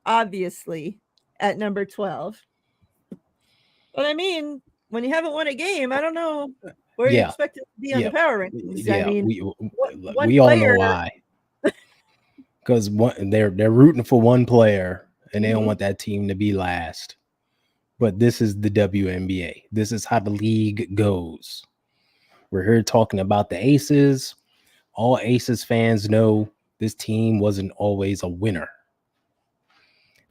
obviously, at number 12. But I mean, when you haven't won a game, I don't know where you Yeah. expect it to be on Yeah. the power rankings. I Yeah. mean, We one we all know player. why. Because they're rooting for one player and they don't Mhm. want that team to be last. But this is the WNBA. This is how the league goes. We're here talking about the Aces. All Aces fans know this team wasn't always a winner.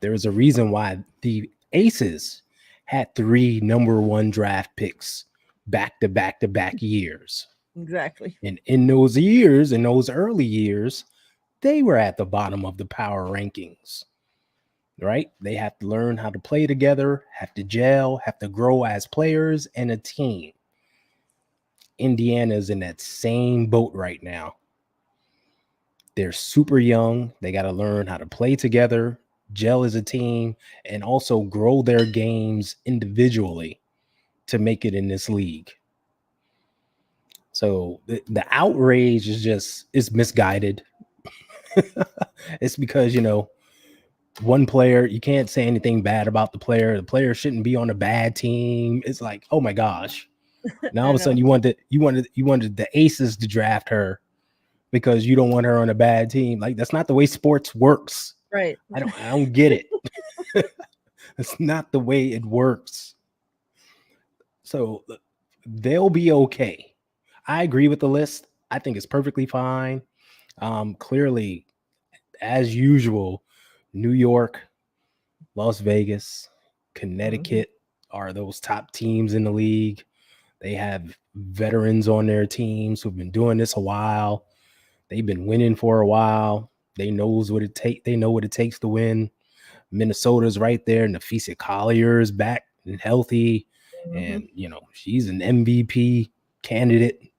There is a reason why the Aces had 3 number 1 draft picks back to back to back years. Exactly. And in those years, in those early years, they were at the bottom of the power rankings, right? They have to learn how to play together, have to gel, have to grow as players and a team. Indiana's in that same boat right now. They're super young. They got to learn how to play together, gel as a team, and also grow their games individually to make it in this league. So the outrage is misguided. It's because, one player, you can't say anything bad about the player. The player shouldn't be on a bad team. It's like, oh my gosh. Now all of a sudden you wanted the Aces to draft her because you don't want her on a bad team. Like, that's not the way sports works. Right. I don't get it. That's not the way it works. So they'll be okay. I agree with the list. I think it's perfectly fine. Clearly, as usual, New York, Las Vegas, Connecticut are those top teams in the league. They have veterans on their teams who've been doing this a while. They've been winning for a while. They know what it takes to win. Minnesota's right there. Nafisa Collier is back and healthy. And, she's an MVP candidate.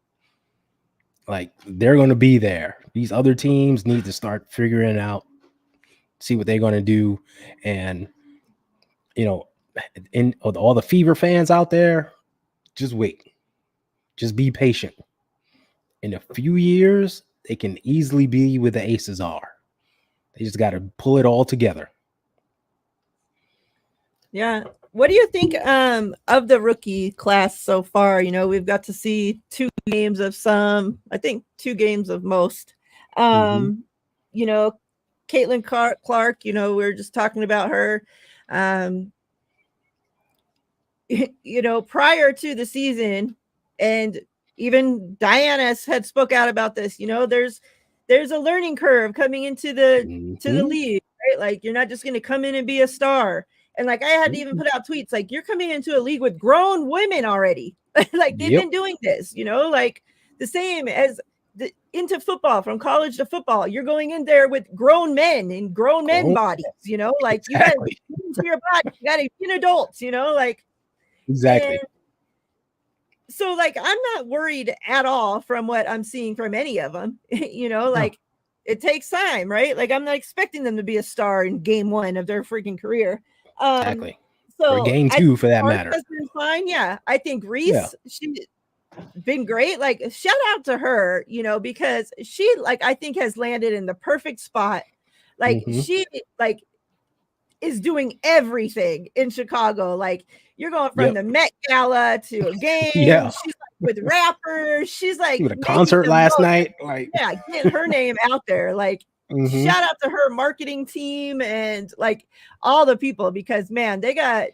Like, they're going to be there. These other teams need to start figuring out, see what they're going to do. And, in all the Fever fans out there, just wait. Just be patient. In a few years, they can easily be where the Aces are. They just got to pull it all together. Yeah. What do you think of the rookie class so far? We've got to see 2 games of some, I think 2 games of most. You know, Caitlin Clark, we were just talking about her. Prior to the season, and even Diana had spoke out about this, there's a learning curve coming into the league, right? Like, you're not just going to come in and be a star. And like, I had to even put out tweets like, you're coming into a league with grown women already. Like, they've been doing this, like the same as into football, from college to football. You're going in there with grown men and grown men bodies, like exactly. You got to into your body, you got to be an adult, like Exactly. and so, like, I'm not worried at all from what I'm seeing from any of them. Like, it takes time, right? Like, I'm not expecting them to be a star in game 1 of their freaking career. Exactly. or So game I two think for that Clark matter. has been fine. Yeah. I think Yeah. Reese, she's been great. Like, shout out to her, because she, like, I think has landed in the perfect spot. Like, Mm-hmm. she, like, is doing everything in Chicago. Like, you're going from Yep. the Met Gala to a game. Yeah. She's like with rappers. She's like With a making concert the last most. night. Like, Yeah, getting her name out there. Like, mm-hmm. shout out to her marketing team and like all the people, because man, they got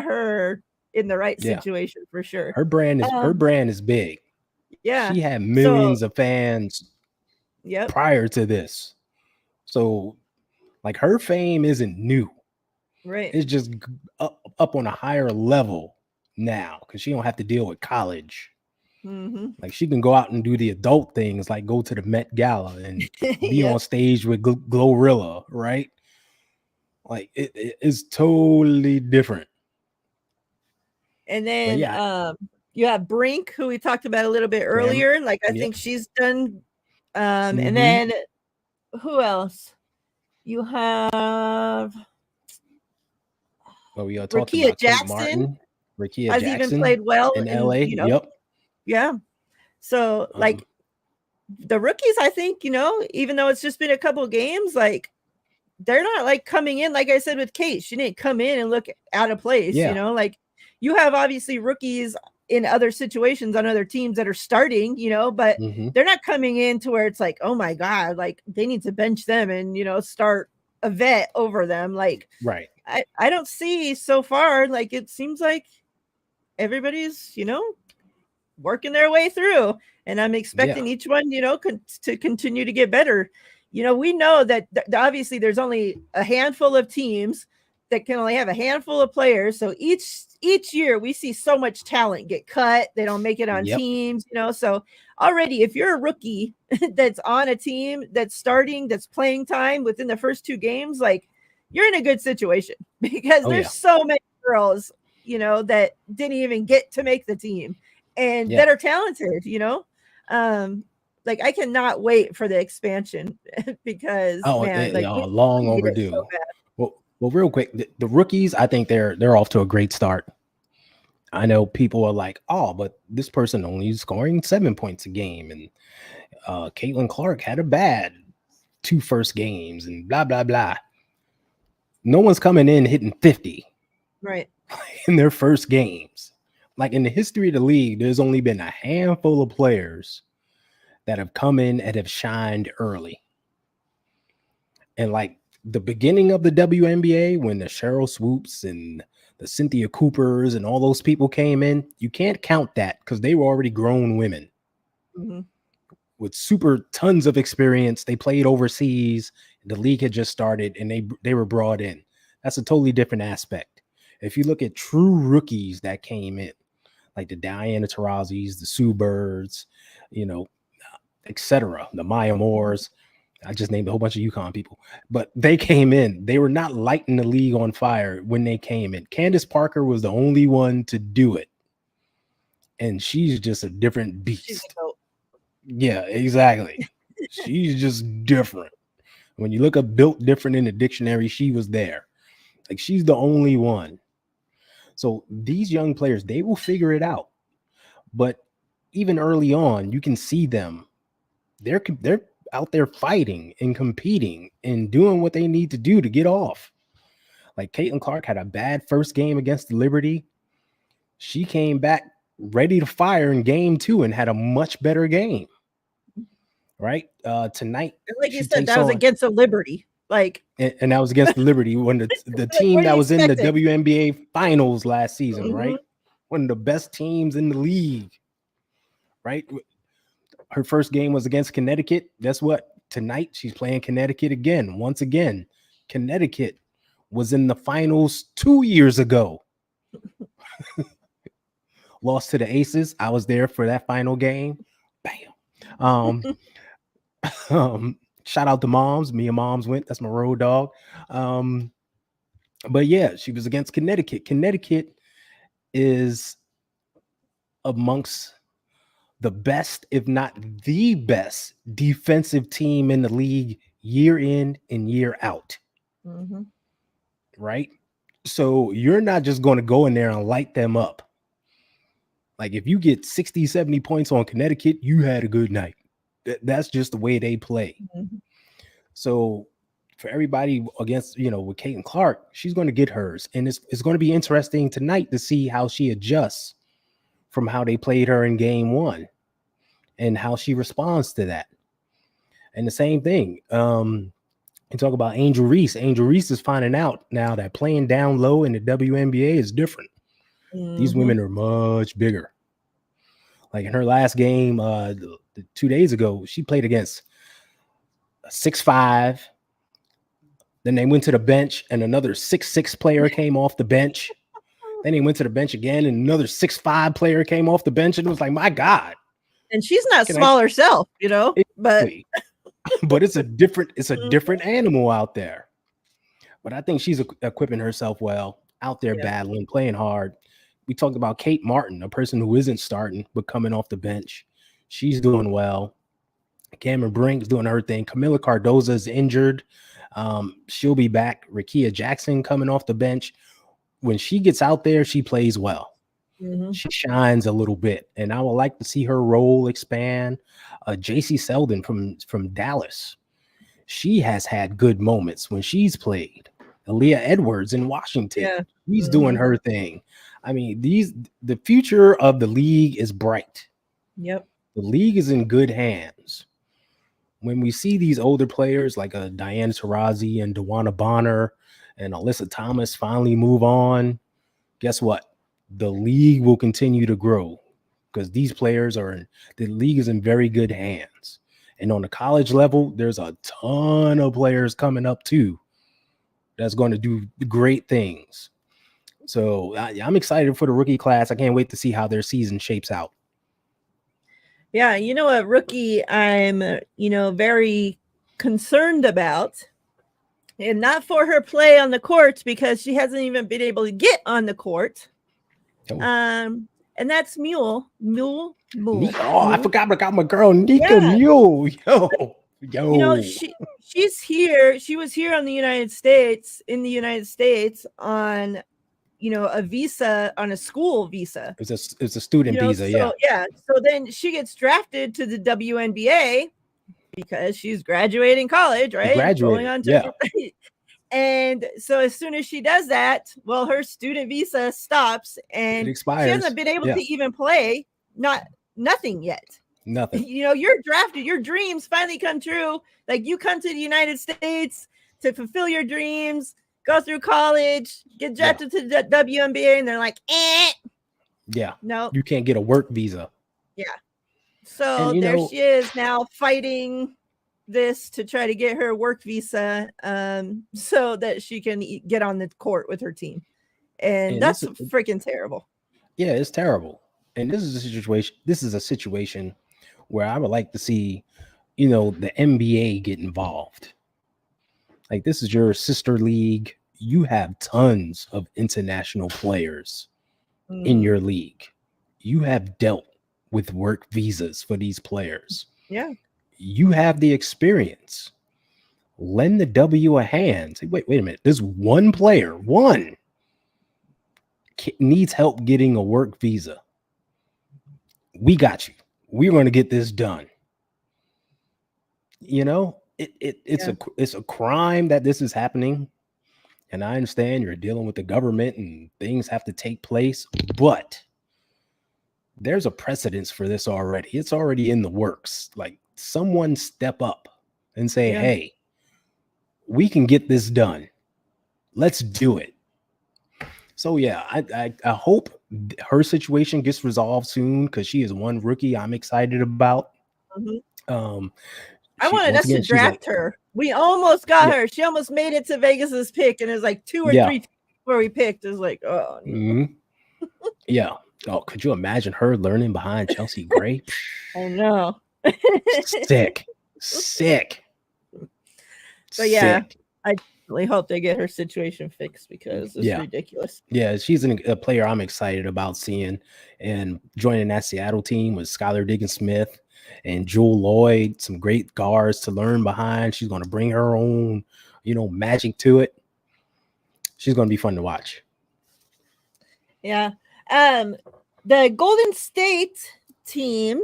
her in the right Yeah. situation for sure. Her brand is big. Yeah. She had So, millions of fans yep. prior to this. So like her fame isn't new. Right. It's just up on a higher level now because she don't have to deal with college. Mm-hmm. Like she can go out and do the adult things, like go to the Met Gala and be on Yep. stage with Glorilla, right? Like it is totally different. And But then yeah, you have Brink, who we talked about a little bit Cam, earlier. Like, I yep. think she's done. And Mm-hmm. then who else? You have Well, we all talked Rakia about Kate Jackson Martin, Rakia has even Jackson played well in in, LA. Yep. yeah. So like the rookies, I think, even though it's just been a couple games, like they're not like coming in, like I said with Kate, she didn't come in and look out of place, Yeah. like you have obviously rookies in other situations on other teams that are starting, but Mm-hmm. they're not coming in to where it's like, oh my God, like they need to bench them and, start a vet over them. Like, Right. I don't see so far, like it seems like everybody's, working their way through. And I'm expecting each one, to continue to get better. We know that obviously there's only a handful of teams that can only have a handful of players. So each year we see so much talent get cut. They don't make it on teams, So already, if you're a rookie that's on a team that's starting, that's playing time within the first 2 games, like you're in a good situation because there's so many girls, that didn't even get to make the team and that are talented, like I cannot wait for the expansion because man, like long overdue. So well, real quick, the rookies, I think they're off to a great start. I know people are like, oh, but this person only scoring 7 points a game, and Caitlin Clark had a bad 2 first games, and blah blah blah. No one's coming in hitting 50, right, in their first games. Like in the history of the league, there's only been a handful of players that have come in and have shined early. And like the beginning of the WNBA, when the Cheryl Swoops and the Cynthia Coopers and all those people came in, you can't count that because they were already grown women with super tons of experience. They played overseas. The league had just started and they were brought in. That's a totally different aspect. If you look at true rookies that came in, like the Diana Taurasi's, the Sue Birds, etc., the Maya Moores. I just named a whole bunch of UConn people, but they came in. They were not lighting the league on fire when they came in. Candace Parker was the only one to do it, and she's just a different beast. Yeah, exactly. She's just different. When you look up built different in the dictionary, she was there. Like she's the only one. So these young players, they will figure it out. But even early on, you can see them. They're out there fighting and competing and doing what they need to do to get off. Like Caitlin Clark had a bad first game against the Liberty. She came back ready to fire in game 2 and had a much better game. Right? Tonight, like you said, that was against the Liberty. Like, and that was against the Liberty, when the team that was in the WNBA finals last season, right? One of the best teams in the league, right? Her first game was against Connecticut. Guess what? Tonight, she's playing Connecticut again. Once again, Connecticut was in the finals 2 years ago. Lost to the Aces. I was there for that final game. Bam. Shout out to Moms. Me and Moms went. That's my road dog. But yeah, she was against Connecticut. Connecticut is amongst the best, if not the best, defensive team in the league year in and year out. Right? So you're not just going to go in there and light them up. Like if you get 60, 70 points on Connecticut, you had a good night. That's just the way they play. Mhm. So for everybody against, with Caitlin Clark, she's going to get hers. And it's going to be interesting tonight to see how she adjusts from how they played her in game one and how she responds to that. And the same thing. You talk about Angel Reese. Angel Reese is finding out now that playing down low in the WNBA is different. These women are much bigger. Like in her last game 2 days ago, she played against a 6'5". Then they went to the bench and another 6'6" player came off the bench. Then they went to the bench again and another 6'5" player came off the bench. And it was like, my God. And she's not small herself, but but it's a different animal out there. But I think she's equipping herself well out there, battling, playing hard. We talked about Kate Martin, a person who isn't starting, but coming off the bench. She's doing well. Cameron Brink's doing her thing. Camila Cardoza is injured. She'll be back. Rakia Jackson coming off the bench. When she gets out there, she plays well. She shines a little bit, and I would like to see her role expand. JC Selden from Dallas, she has had good moments when she's played. Aaliyah Edwards in Washington, she's doing her thing. I mean, the future of the league is bright. Yep, the league is in good hands. When we see these older players like Diana Taurasi and DeWanna Bonner and Alyssa Thomas finally move on, guess what? The league will continue to grow because these players the league is in very good hands. And on the college level, there's a ton of players coming up too that's going to do great things. So I'm excited for the rookie class. I can't wait to see how their season shapes out. Yeah, a rookie I'm, very concerned about, and not for her play on the court because she hasn't even been able to get on the court. Oh. And that's Mule. Oh, I forgot about my girl Nika Mule. Yo. She's here. She was here in the United States on, a visa, on a school visa. It's a student visa, So then she gets drafted to the WNBA because she's graduating college, right? Going on to And so as soon as she does that, well, her student visa stops and it expires. She hasn't been able to even play. Nothing yet. Nothing. You're drafted. Your dreams finally come true. Like you come to the United States to fulfill your dreams, go through college, get drafted to the WNBA, and they're like, Yeah. No. You can't get a work visa. Yeah. So there she is now fighting this to try to get her work visa so that she can get on the court with her team. And that's freaking terrible. Yeah, it's terrible. And this is a situation where I would like to see, the NBA get involved. Like this is your sister league. You have tons of international players in your league. You have dealt with work visas for these players. Yeah. You have the experience. Lend the W a hand. Say, wait a minute. This one player, needs help getting a work visa. We got you. We're going to get this done. It's a crime that this is happening. And I understand you're dealing with the government and things have to take place, but there's a precedence for this already. It's already in the works. Like someone step up and say, hey, we can get this done. Let's do it. So I hope her situation gets resolved soon because she is one rookie I'm excited about. I wanted us to draft her. We almost got her. She almost made it to Vegas's pick, and it was like 2 or 3 where we picked. It was like, oh, yeah. Oh, could you imagine her learning behind Chelsea Gray? Oh no, sick. But I really hope they get her situation fixed because it's ridiculous. Yeah, she's a player I'm excited about seeing, and joining that Seattle team with Skylar Diggins-Smith and Jewel Lloyd, some great guards to learn behind. She's going to bring her own, magic to it. she's going to be fun to watch. Yeah. The Golden State team,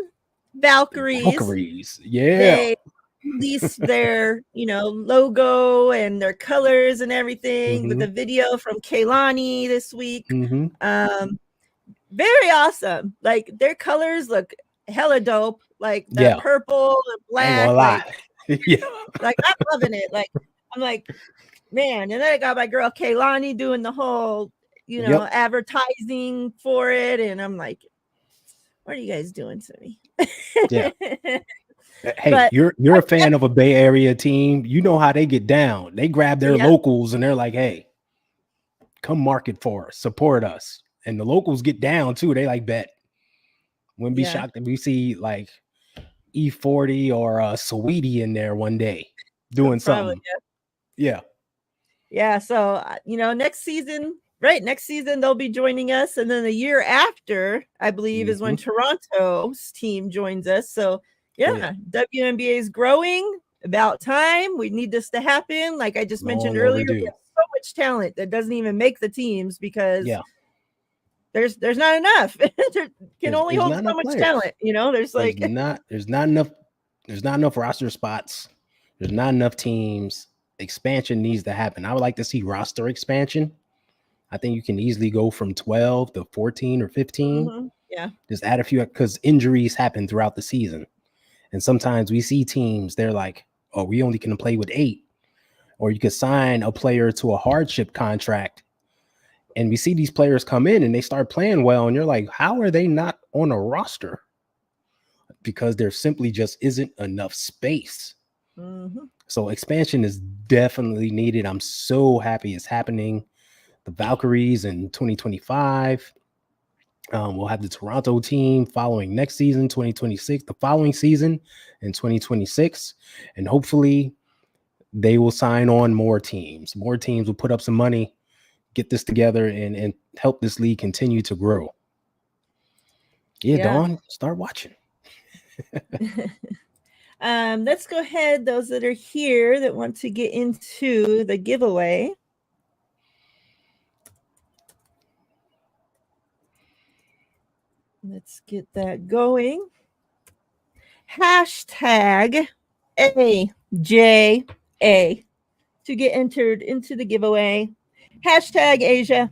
Valkyries, Yeah. they released their, logo and their colors and everything with a video from Kaylani this week. Very awesome. Like their colors look hella dope. Like the purple and black. Like I'm loving it. Like I'm like, man. And then I got my girl Kaylani doing the whole, advertising for it. And I'm like, what are you guys doing to me? Yeah. Hey, but you're a fan of a Bay Area team. You know how they get down. They grab their locals and they're like, hey, come market for us, support us. And the locals get down too. They like bet. Wouldn't be shocked if we see like E40 or Sweetie in there one day doing something. Yeah. So, next season, they'll be joining us. And then the year after, I believe, is when Toronto's team joins us. So, WNBA is growing. About time. We need this to happen. Like I just mentioned earlier, we have so much talent that doesn't even make the teams because there's not enough. Can only hold so much talent. There's not enough roster spots. There's not enough teams. Expansion needs to happen. I would like to see roster expansion. I think you can easily go from 12 to 14 or 15. Just add a few because injuries happen throughout the season. And sometimes we see teams, they're like, oh, we only can play with 8. Or you could sign a player to a hardship contract. And we see these players come in and they start playing well. And you're like, how are they not on a roster? Because there simply just isn't enough space. So expansion is definitely needed. I'm so happy it's happening. The Valkyries in 2025. We'll have the Toronto team following next season, 2026, the following season in 2026. And hopefully they will sign on more teams. More teams will put up some money, get this together, and help this league continue to grow. Dawn, start watching. Let's go ahead. Those that are here that want to get into the giveaway. Let's get that going. Hashtag AJA to get entered into the giveaway. Hashtag Asia.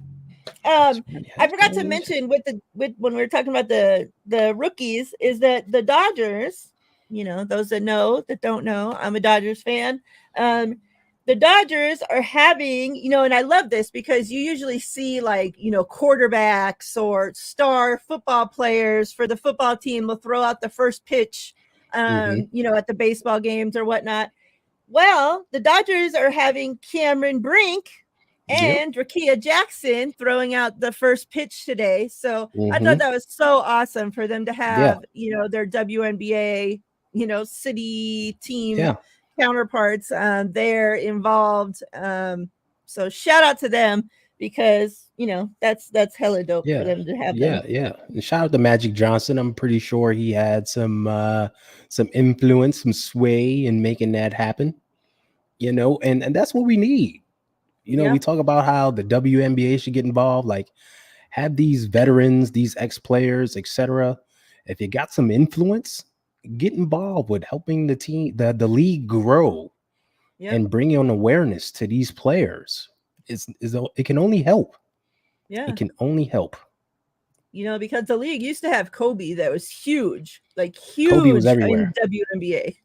I forgot to mention with when we were talking about the rookies is that the Dodgers, those that don't know, I'm a Dodgers fan. The Dodgers are having, and I love this because you usually see like, quarterbacks or star football players for the football team will throw out the first pitch, at the baseball games or whatnot. Well, the Dodgers are having Cameron Brink and Rakia Jackson throwing out the first pitch today. So I thought that was so awesome for them to have, their WNBA, city team counterparts there involved. So shout out to them because, that's hella dope for them to have them. And shout out to Magic Johnson. I'm pretty sure he had some influence, some sway in making that happen, and that's what we need. We talk about how the WNBA should get involved, like have these veterans, these ex-players, etc. If you got some influence, get involved with helping the team, the league grow and bring on awareness to these players. It can only help. It can only help. Because the league used to have Kobe that was huge, like huge. Kobe was everywhere. In WNBA,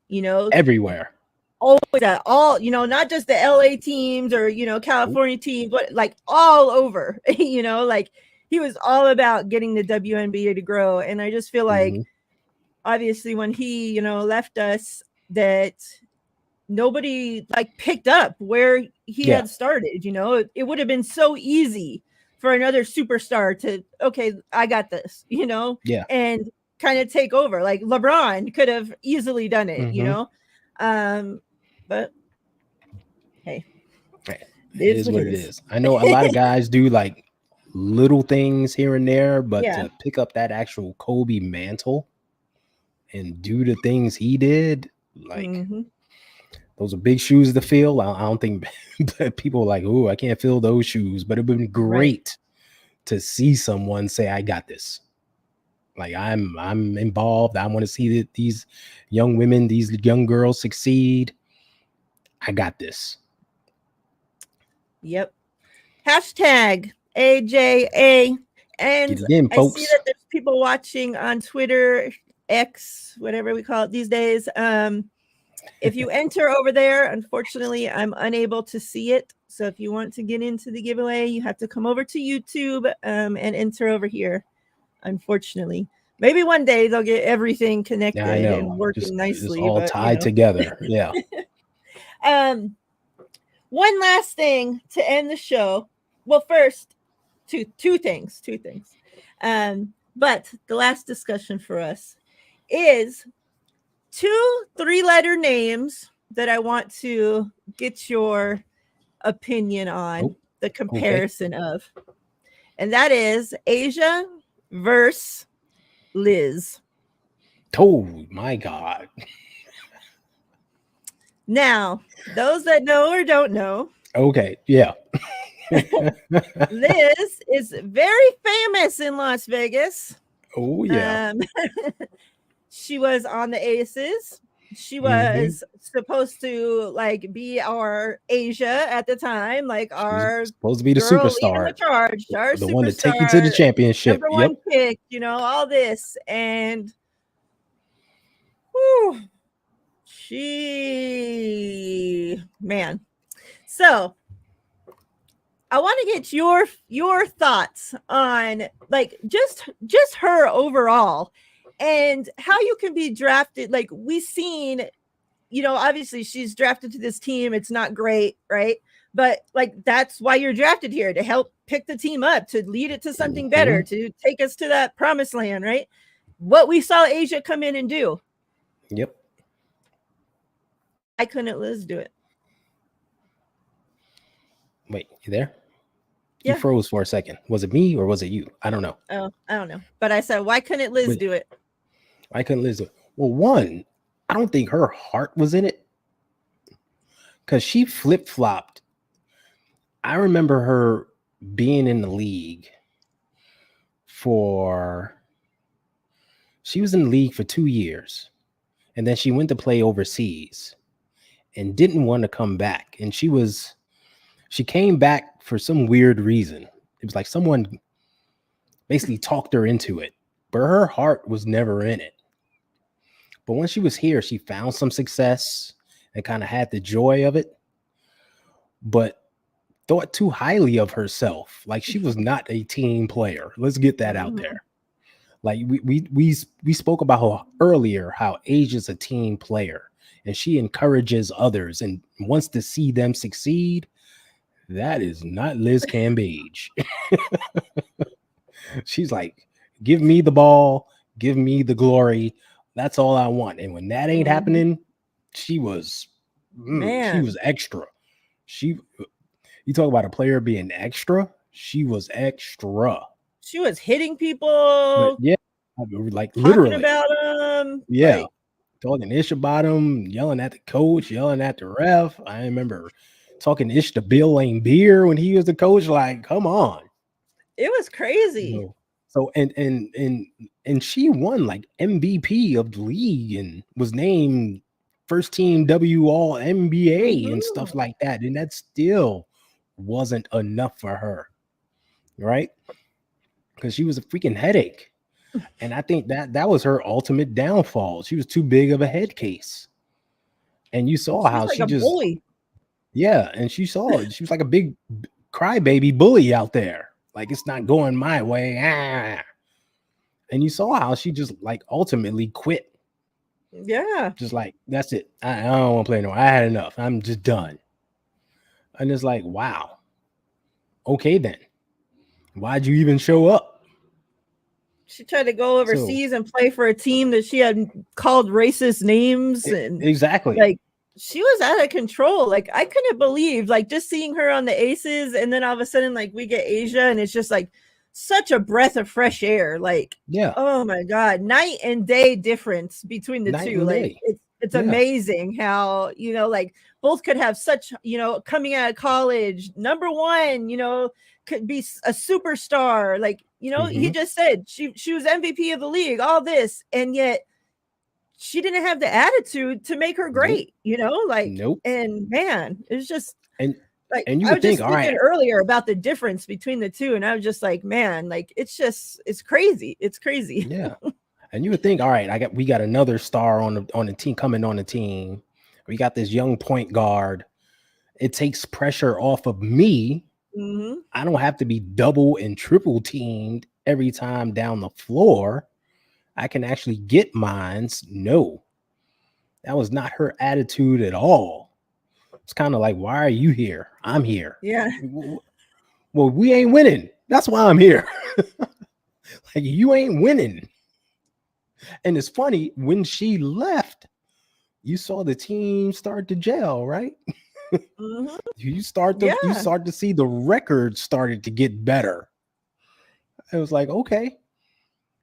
everywhere. Always at all, not just the LA teams or, California teams, but like all over, like he was all about getting the WNBA to grow. And I just feel like, obviously when he, left us, that nobody like picked up where he had started, it would have been so easy for another superstar to, okay, I got this, and kind of take over. Like LeBron could have easily done it, but hey, it is what it is. I know a lot of guys do like little things here and there, but to pick up that actual Kobe mantle and do the things he did, like Those are big shoes to fill. I don't think people are like, oh, I can't fill those shoes. But it would be great to see someone say, I got this. Like I'm involved. I want to see that these young women, these young girls succeed. I got this. Yep. Hashtag AJA. And in, I see that there's people watching on Twitter, X, whatever we call it these days. If you enter over there, unfortunately, I'm unable to see it. So if you want to get into the giveaway, you have to come over to YouTube and enter over here. Unfortunately, maybe one day they'll get everything connected and working nicely. It's all tied together. Yeah. One last thing to end the show. Well, first, two things. But the last discussion for us is 2 3-letter names that I want to get your opinion on, the comparison of. And that is Asia versus Liz. Oh my God. Now, those that know or don't know. Okay, yeah. Liz is very famous in Las Vegas. Oh yeah. She was on the Aces. She was supposed to like be our Asia at the time, like our supposed to be the superstar, the charge, our the superstar, one to take you to the championship. Number one pick, all this, and man. So I want to get your thoughts on like just her overall and how you can be drafted. Like we've seen, obviously she's drafted to this team. It's not great, right? But like that's why you're drafted here, to help pick the team up, to lead it to something better, to take us to that promised land, right? What we saw Asia come in and do. Yep. Why couldn't Liz do it? Wait, you there? Yeah. You froze for a second. Was it me or was it you? I don't know. Oh, I don't know. But I said, why couldn't Liz do it? Why couldn't Liz do it? Well, one, I don't think her heart was in it because she flip-flopped. I remember her being in the league she was in the league for 2 years, and then she went to play overseas and didn't want to come back. And she came back for some weird reason. It was like someone basically talked her into it, but her heart was never in it. But when she was here, she found some success and kind of had the joy of it, but thought too highly of herself. Like she was not a team player. Let's get that out there. Like we spoke about earlier how Asia's a team player and she encourages others and wants to see them succeed. That is not Liz Cambage. She's like, give me the ball, give me the glory. That's all I want. And when that ain't happening, she was extra. You talk about a player being extra. She was extra. She was hitting people. But yeah, like literally about them. Yeah, like, talking ish about him, yelling at the coach, yelling at the ref. I remember talking ish to Bill Lane Beer when he was the coach. Like, come on, it was crazy. So and she won like MVP of the league and was named first team W All NBA and stuff like that. And that still wasn't enough for her, right? Because she was a freaking headache. And I think that was her ultimate downfall. She was too big of a head case. And you saw how she just bully. Yeah, and she was like a big crybaby bully out there. Like, it's not going my way. And you saw how she just like ultimately quit. Yeah. Just like, that's it. I don't want to play no more. I had enough. I'm just done. And it's like, wow. Okay, then. Why'd you even show up? She tried to go overseas and play for a team that she had called racist names. And exactly. Like, she was out of control. Like, I couldn't believe, like, just seeing her on the Aces, and then all of a sudden, like, we get Asia, and it's just like such a breath of fresh air. Like, yeah. Oh my God. Night and day difference between the two. Like, It's Yeah. amazing how, like both could have such, coming out of college, number one, could be a superstar. Like, he Hmm. just said she was MVP of the league, all this, and yet she didn't have the attitude to make her Nope. great, like, Nope. and man, it's just And like and you I would was think, just all right, thinking earlier about the difference between the two, and I was just like, man, like it's crazy. It's crazy. yeah. And you would think, all right, we got another star on the team coming on the team. We got this young point guard. It takes pressure off of me. Hmm. I don't have to be double and triple teamed every time down the floor. I can actually get mines. No, that was not her attitude at all. It's kind of like, why are you here? I'm here. Yeah. Well, we ain't winning. That's why I'm here. Like, you ain't winning. And it's funny, when she left, you saw the team start to gel, right? Hmm. You start Yeah. to see the record started to get better. It was like, okay,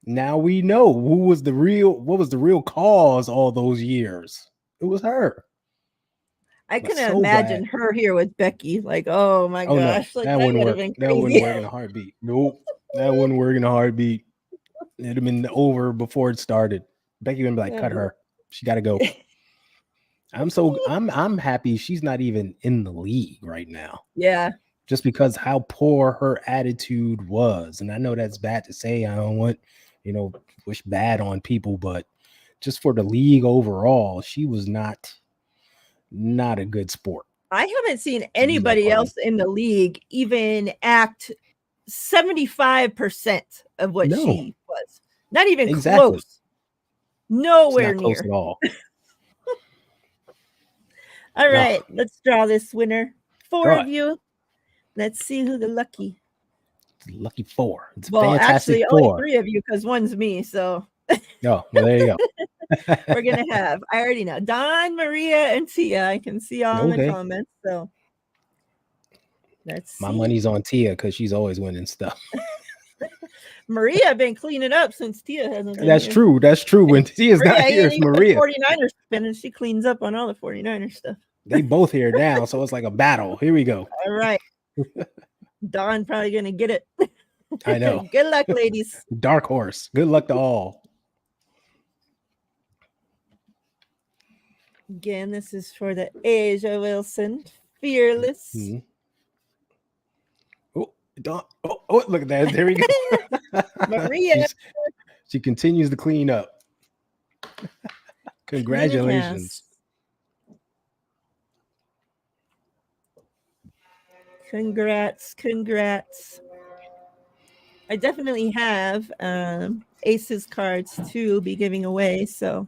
now we know what was the real cause all those years. It was her. I But couldn't so glad. imagine her here with Becky. Like, oh my Oh no, gosh, like that that wouldn't would have work. been That wouldn't crazy. work in a heartbeat. Nope. That wouldn't work in a heartbeat. It'd have been over before it started. Becky would be like, cut her. She gotta go. I'm happy she's not even in the league right now. Yeah. Just because how poor her attitude was. And I know that's bad to say. I don't want, wish bad on people, but just for the league overall, she was not a good sport. I haven't seen Use that anybody pardon. else in the league even act 75% of what No, she was. Not even exactly. close. It's Nowhere not close near. at all. All No, right, let's draw this winner. Four draw of it. you. Let's see who the lucky. It's lucky four. It's a Well, fantastic actually, only four. three of you because one's me. So Oh, well, there you go. we're gonna have. I already know Don, Maria, and Tia. I can see all in the Okay. comments. So let's My see. money's on Tia because she's always winning stuff. Maria been cleaning up since Tia hasn't been That's here. true. That's true. When Tia's Maria not here, ain't it's even a Maria. 49ers fan, and she cleans up on all the 49ers stuff. They both here now, so it's like a battle. Here we go. All right. Don probably gonna get it. I know. Good luck, ladies. Dark horse. Good luck to all. Again, this is for the Asia Wilson. Fearless. Mm-hmm. Oh, look at that. There we go. Maria. She continues to clean up. Congratulations. Congrats. I definitely have Aces cards to be giving away, so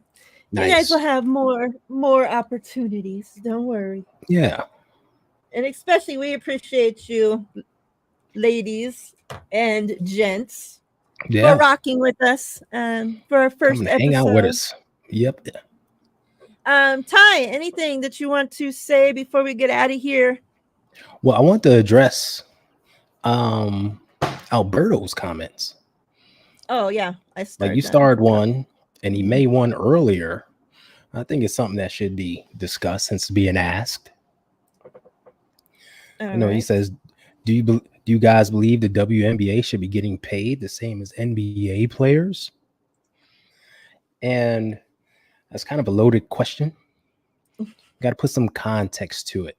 Nice. you guys will have more opportunities. Don't worry. Yeah. And especially we appreciate you, ladies and gents, for rocking with us for our first episode. Hang out with us. Yep. Ty, anything that you want to say before we get out of here? Well, I want to address Alberto's comments. Oh yeah, I started. Like, you started one, and he made one earlier. I think it's something that should be discussed since it's being asked. He says, do you guys believe the WNBA should be getting paid the same as NBA players? And that's kind of a loaded question. Got to put some context to it.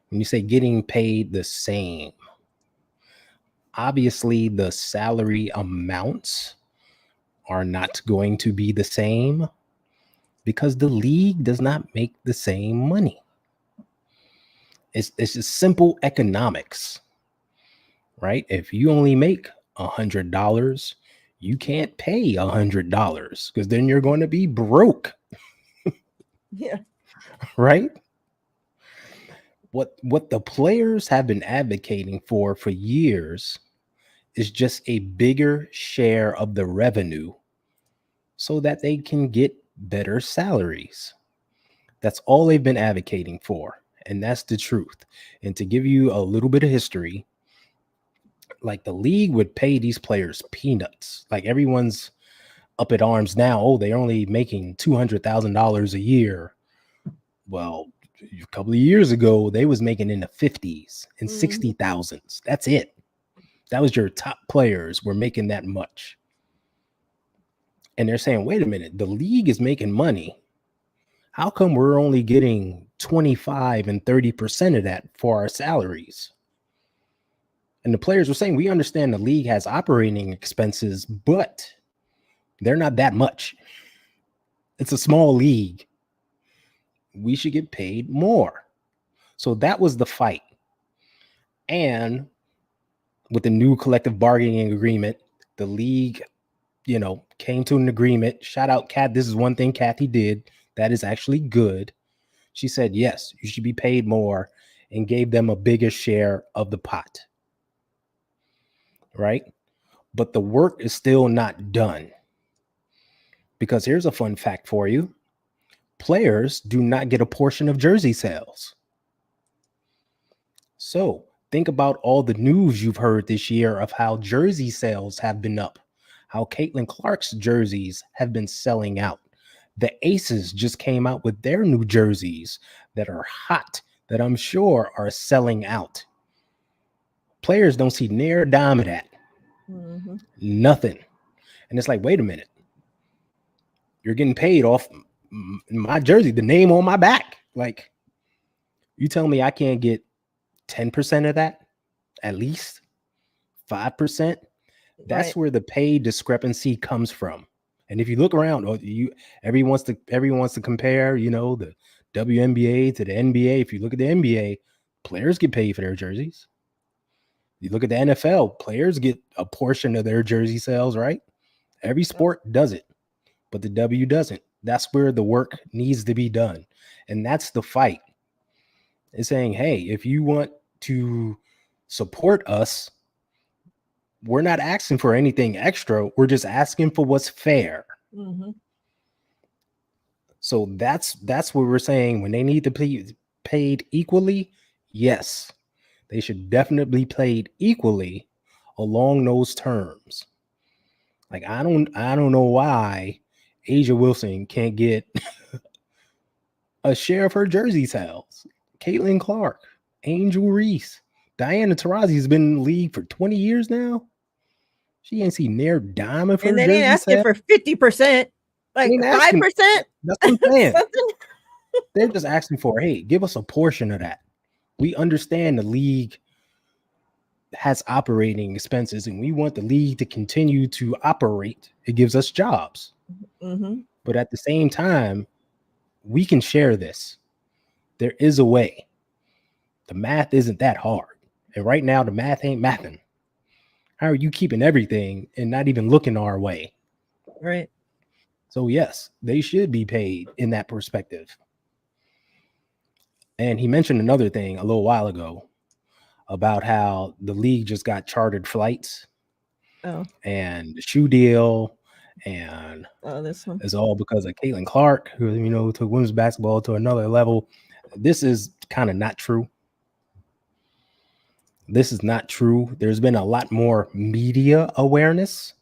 When you say getting paid the same, obviously the salary amounts are not going to be the same because the league does not make the same money. It's just simple economics, right? If you only make $100, you can't pay $100 because then you're going to be broke. Yeah. Right? What the players have been advocating for years is just a bigger share of the revenue so that they can get better salaries. That's all they've been advocating for. And that's the truth. And to give you a little bit of history, like, the league would pay these players peanuts. Like, everyone's up at arms now. Oh, they're only making $200,000 a year. Well, a couple of years ago, they was making in the 50s and 60,000s. That's it. That was your top players were making that much. And they're saying, wait a minute, the league is making money. How come we're only getting 25 and 30% of that for our salaries? And the players were saying, we understand the league has operating expenses, but they're not that much. It's a small league. We should get paid more. So that was the fight. And with the new collective bargaining agreement, the league, came to an agreement. Shout out, Kat. This is one thing Kathy did that is actually good. She said, yes, you should be paid more, and gave them a bigger share of the pot. Right? But the work is still not done. Because here's a fun fact for you. Players do not get a portion of jersey sales. So think about all the news you've heard this year of how jersey sales have been up, how Caitlin Clark's jerseys have been selling out. The Aces just came out with their new jerseys that are hot, that I'm sure are selling out. Players don't see near a dime of that. Nothing. And it's like, wait a minute. You're getting paid off my jersey, the name on my back. Like, you tell me I can't get 10% of that, at least 5%. That's where the pay discrepancy comes from. And if you look around, everyone wants to compare, the WNBA to the NBA. If you look at the NBA, players get paid for their jerseys. You look at the NFL, players get a portion of their jersey sales, right? Every sport does it, but the W doesn't. That's where the work needs to be done. And that's the fight. It's saying, hey, if you want to support us, we're not asking for anything extra. We're just asking for what's fair. So that's what we're saying. When they need to be paid equally, yes, they should definitely be paid equally along those terms. Like, I don't know why Asia Wilson can't get a share of her jersey sales. Caitlin Clark, Angel Reese, Diana Taurasi has been in the league for 20 years now. She ain't seen near dime of her and they jersey didn't ask sales. you for 50%, like 5%. That's what I'm saying. They're just asking for, hey, give us a portion of that. We understand the league has operating expenses, and we want the league to continue to operate. It gives us jobs. But at the same time, we can share this. There is a way. The math isn't that hard. And right now, the math ain't mathing. How are you keeping everything and not even looking our way? Right. So yes, they should be paid in that perspective. And he mentioned another thing a little while ago about how the league just got chartered flights and the shoe deal. And this one is all because of Caitlin Clark, who, took women's basketball to another level. This is kind of not true. This is not true. There's been a lot more media awareness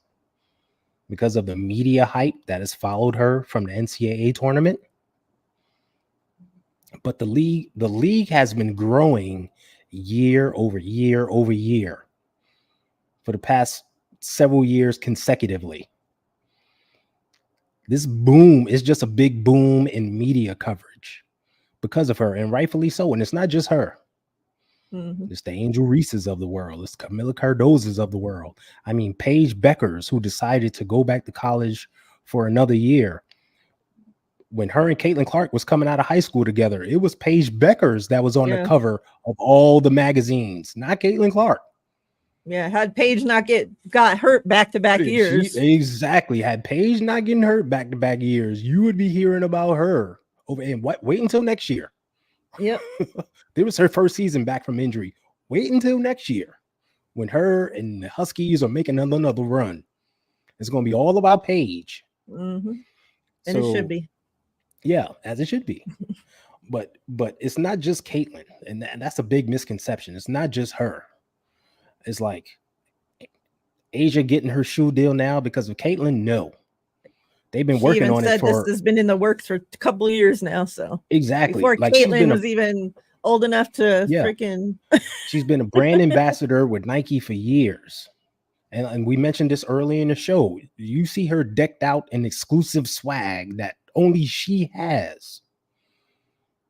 because of the media hype that has followed her from the NCAA tournament. But the league has been growing year over year over year for the past several years consecutively. This boom is just a big boom in media coverage because of her, and rightfully so. And it's not just her. It's the Angel Reeses of the world. It's Camila Cardozas of the world. I mean, Paige Beckers, who decided to go back to college for another year. When her and Caitlin Clark was coming out of high school together, it was Paige Beckers that was on the cover of all the magazines, not Caitlin Clark. Yeah, had Paige not got hurt back-to-back years. Exactly. Had Paige not getting hurt back-to-back years, you would be hearing about her over and wait until next year. Yep. It was her first season back from injury. Wait until next year when her and the Huskies are making another run. It's going to be all about Paige. And it should be. Yeah, as it should be. But it's not just Caitlin, and that's a big misconception. It's not just her. It's like Asia getting her shoe deal now because of Caitlin. No, They've been She working even on it said this for has been in the works for a couple of years now. So exactly before like she's Caitlyn been a was even old enough to yeah, freaking she's been a brand ambassador with Nike for years. And we mentioned this early in the show. You see her decked out in exclusive swag that only she has.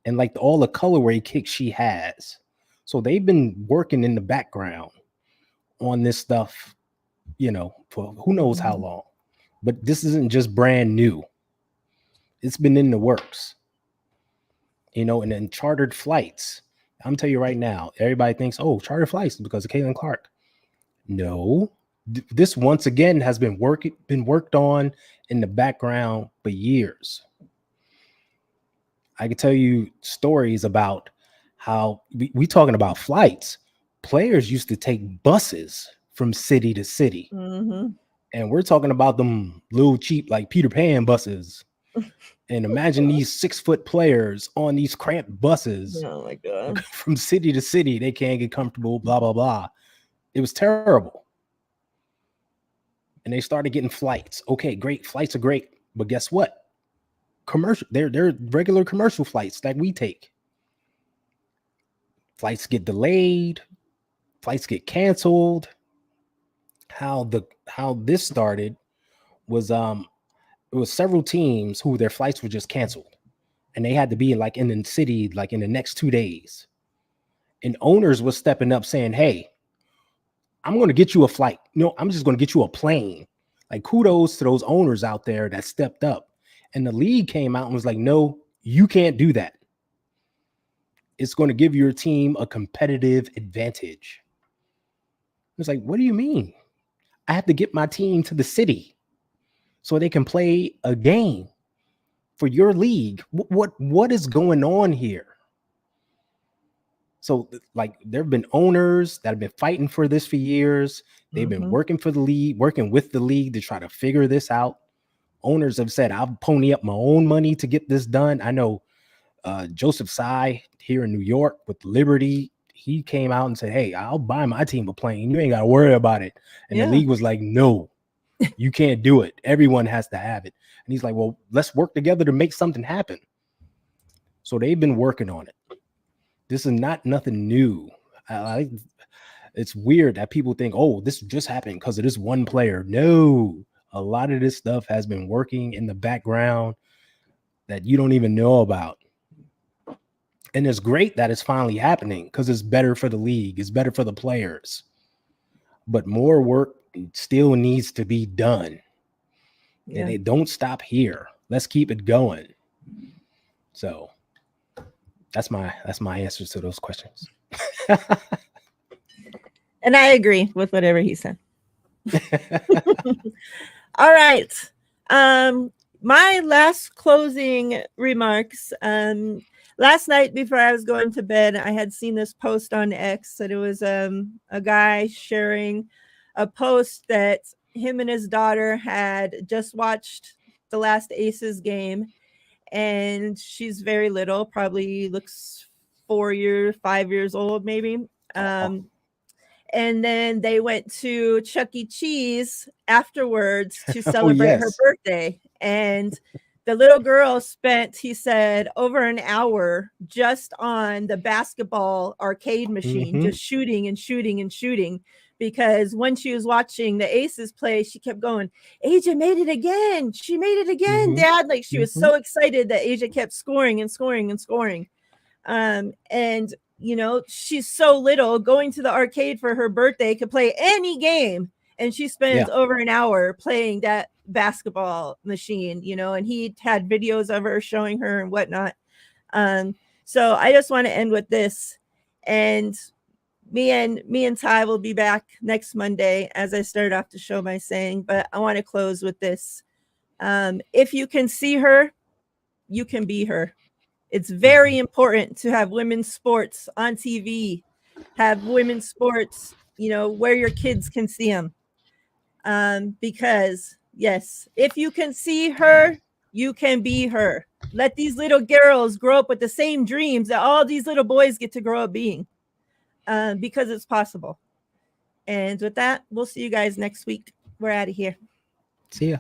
And like all the colorway kicks she has. So they've been working in the background on this stuff, for who knows how long. But this isn't just brand new. It's been in the works. And then chartered flights. I'm telling you right now, everybody thinks, oh, chartered flights because of Caitlin Clark. No, this once again has been worked on in the background for years. I can tell you stories about how we talking about flights. Players used to take buses from city to city, and we're talking about them little cheap like Peter Pan buses. And imagine these 6-foot players on these cramped buses. Oh my god! From city to city, they can't get comfortable. Blah blah blah. It was terrible. And they started getting flights. Okay, great. Flights are great. But guess what? Commercial, they're regular commercial flights that we take. Flights get delayed, flights get canceled. How this started was it was several teams who their flights were just canceled. And they had to be like in the city like in the next 2 days. And owners was stepping up saying, hey, I'm going to get you a flight. No, I'm just going to get you a plane. Like kudos to those owners out there that stepped up. And the league came out and was like, no, you can't do that. It's going to give your team a competitive advantage. It's like, what do you mean? I have to get my team to the city so they can play a game for your league. What is going on here? So like there have been owners that have been fighting for this for years. They've been working for the league, working with the league to try to figure this out. Owners have said, I'll pony up my own money to get this done. I know Joseph Tsai here in New York with Liberty, he came out and said, hey, I'll buy my team a plane. You ain't got to worry about it. And the league was like, no, you can't do it. Everyone has to have it. And he's like, well, let's work together to make something happen. So they've been working on it. This is not nothing new. It's weird that people think, oh, this just happened because of this one player. No, a lot of this stuff has been working in the background that you don't even know about. And it's great that it's finally happening because it's better for the league. It's better for the players. But more work still needs to be done. And they don't stop here. Let's keep it going. So that's my answers to those questions. And I agree with whatever he said. All right. My last closing remarks. Last night before I was going to bed, I had seen this post on X that it was a guy sharing a post that him and his daughter had just watched the last Aces game. And she's very little, probably looks 5 years old, maybe. And then they went to Chuck E. Cheese afterwards to celebrate her birthday. And the little girl spent, he said, over an hour just on the basketball arcade machine, just shooting and shooting and shooting. Because when she was watching the Aces play, she kept going, Asia made it again. She made it again, Dad. Like she was so excited that Asia kept scoring and scoring and scoring. And, she's so little, going to the arcade for her birthday, could play any game. And she spends over an hour playing that basketball machine, and he had videos of her showing her and whatnot. So I just want to end with this. And me and Ty will be back next Monday, as I started off the show by saying, but I want to close with this. If you can see her, you can be her. It's very important to have women's sports on TV, have women's sports, where your kids can see them. Because yes, if you can see her, you can be her. Let these little girls grow up with the same dreams that all these little boys get to grow up being. Because it's possible. And with that, we'll see you guys next week. We're out of here. See ya.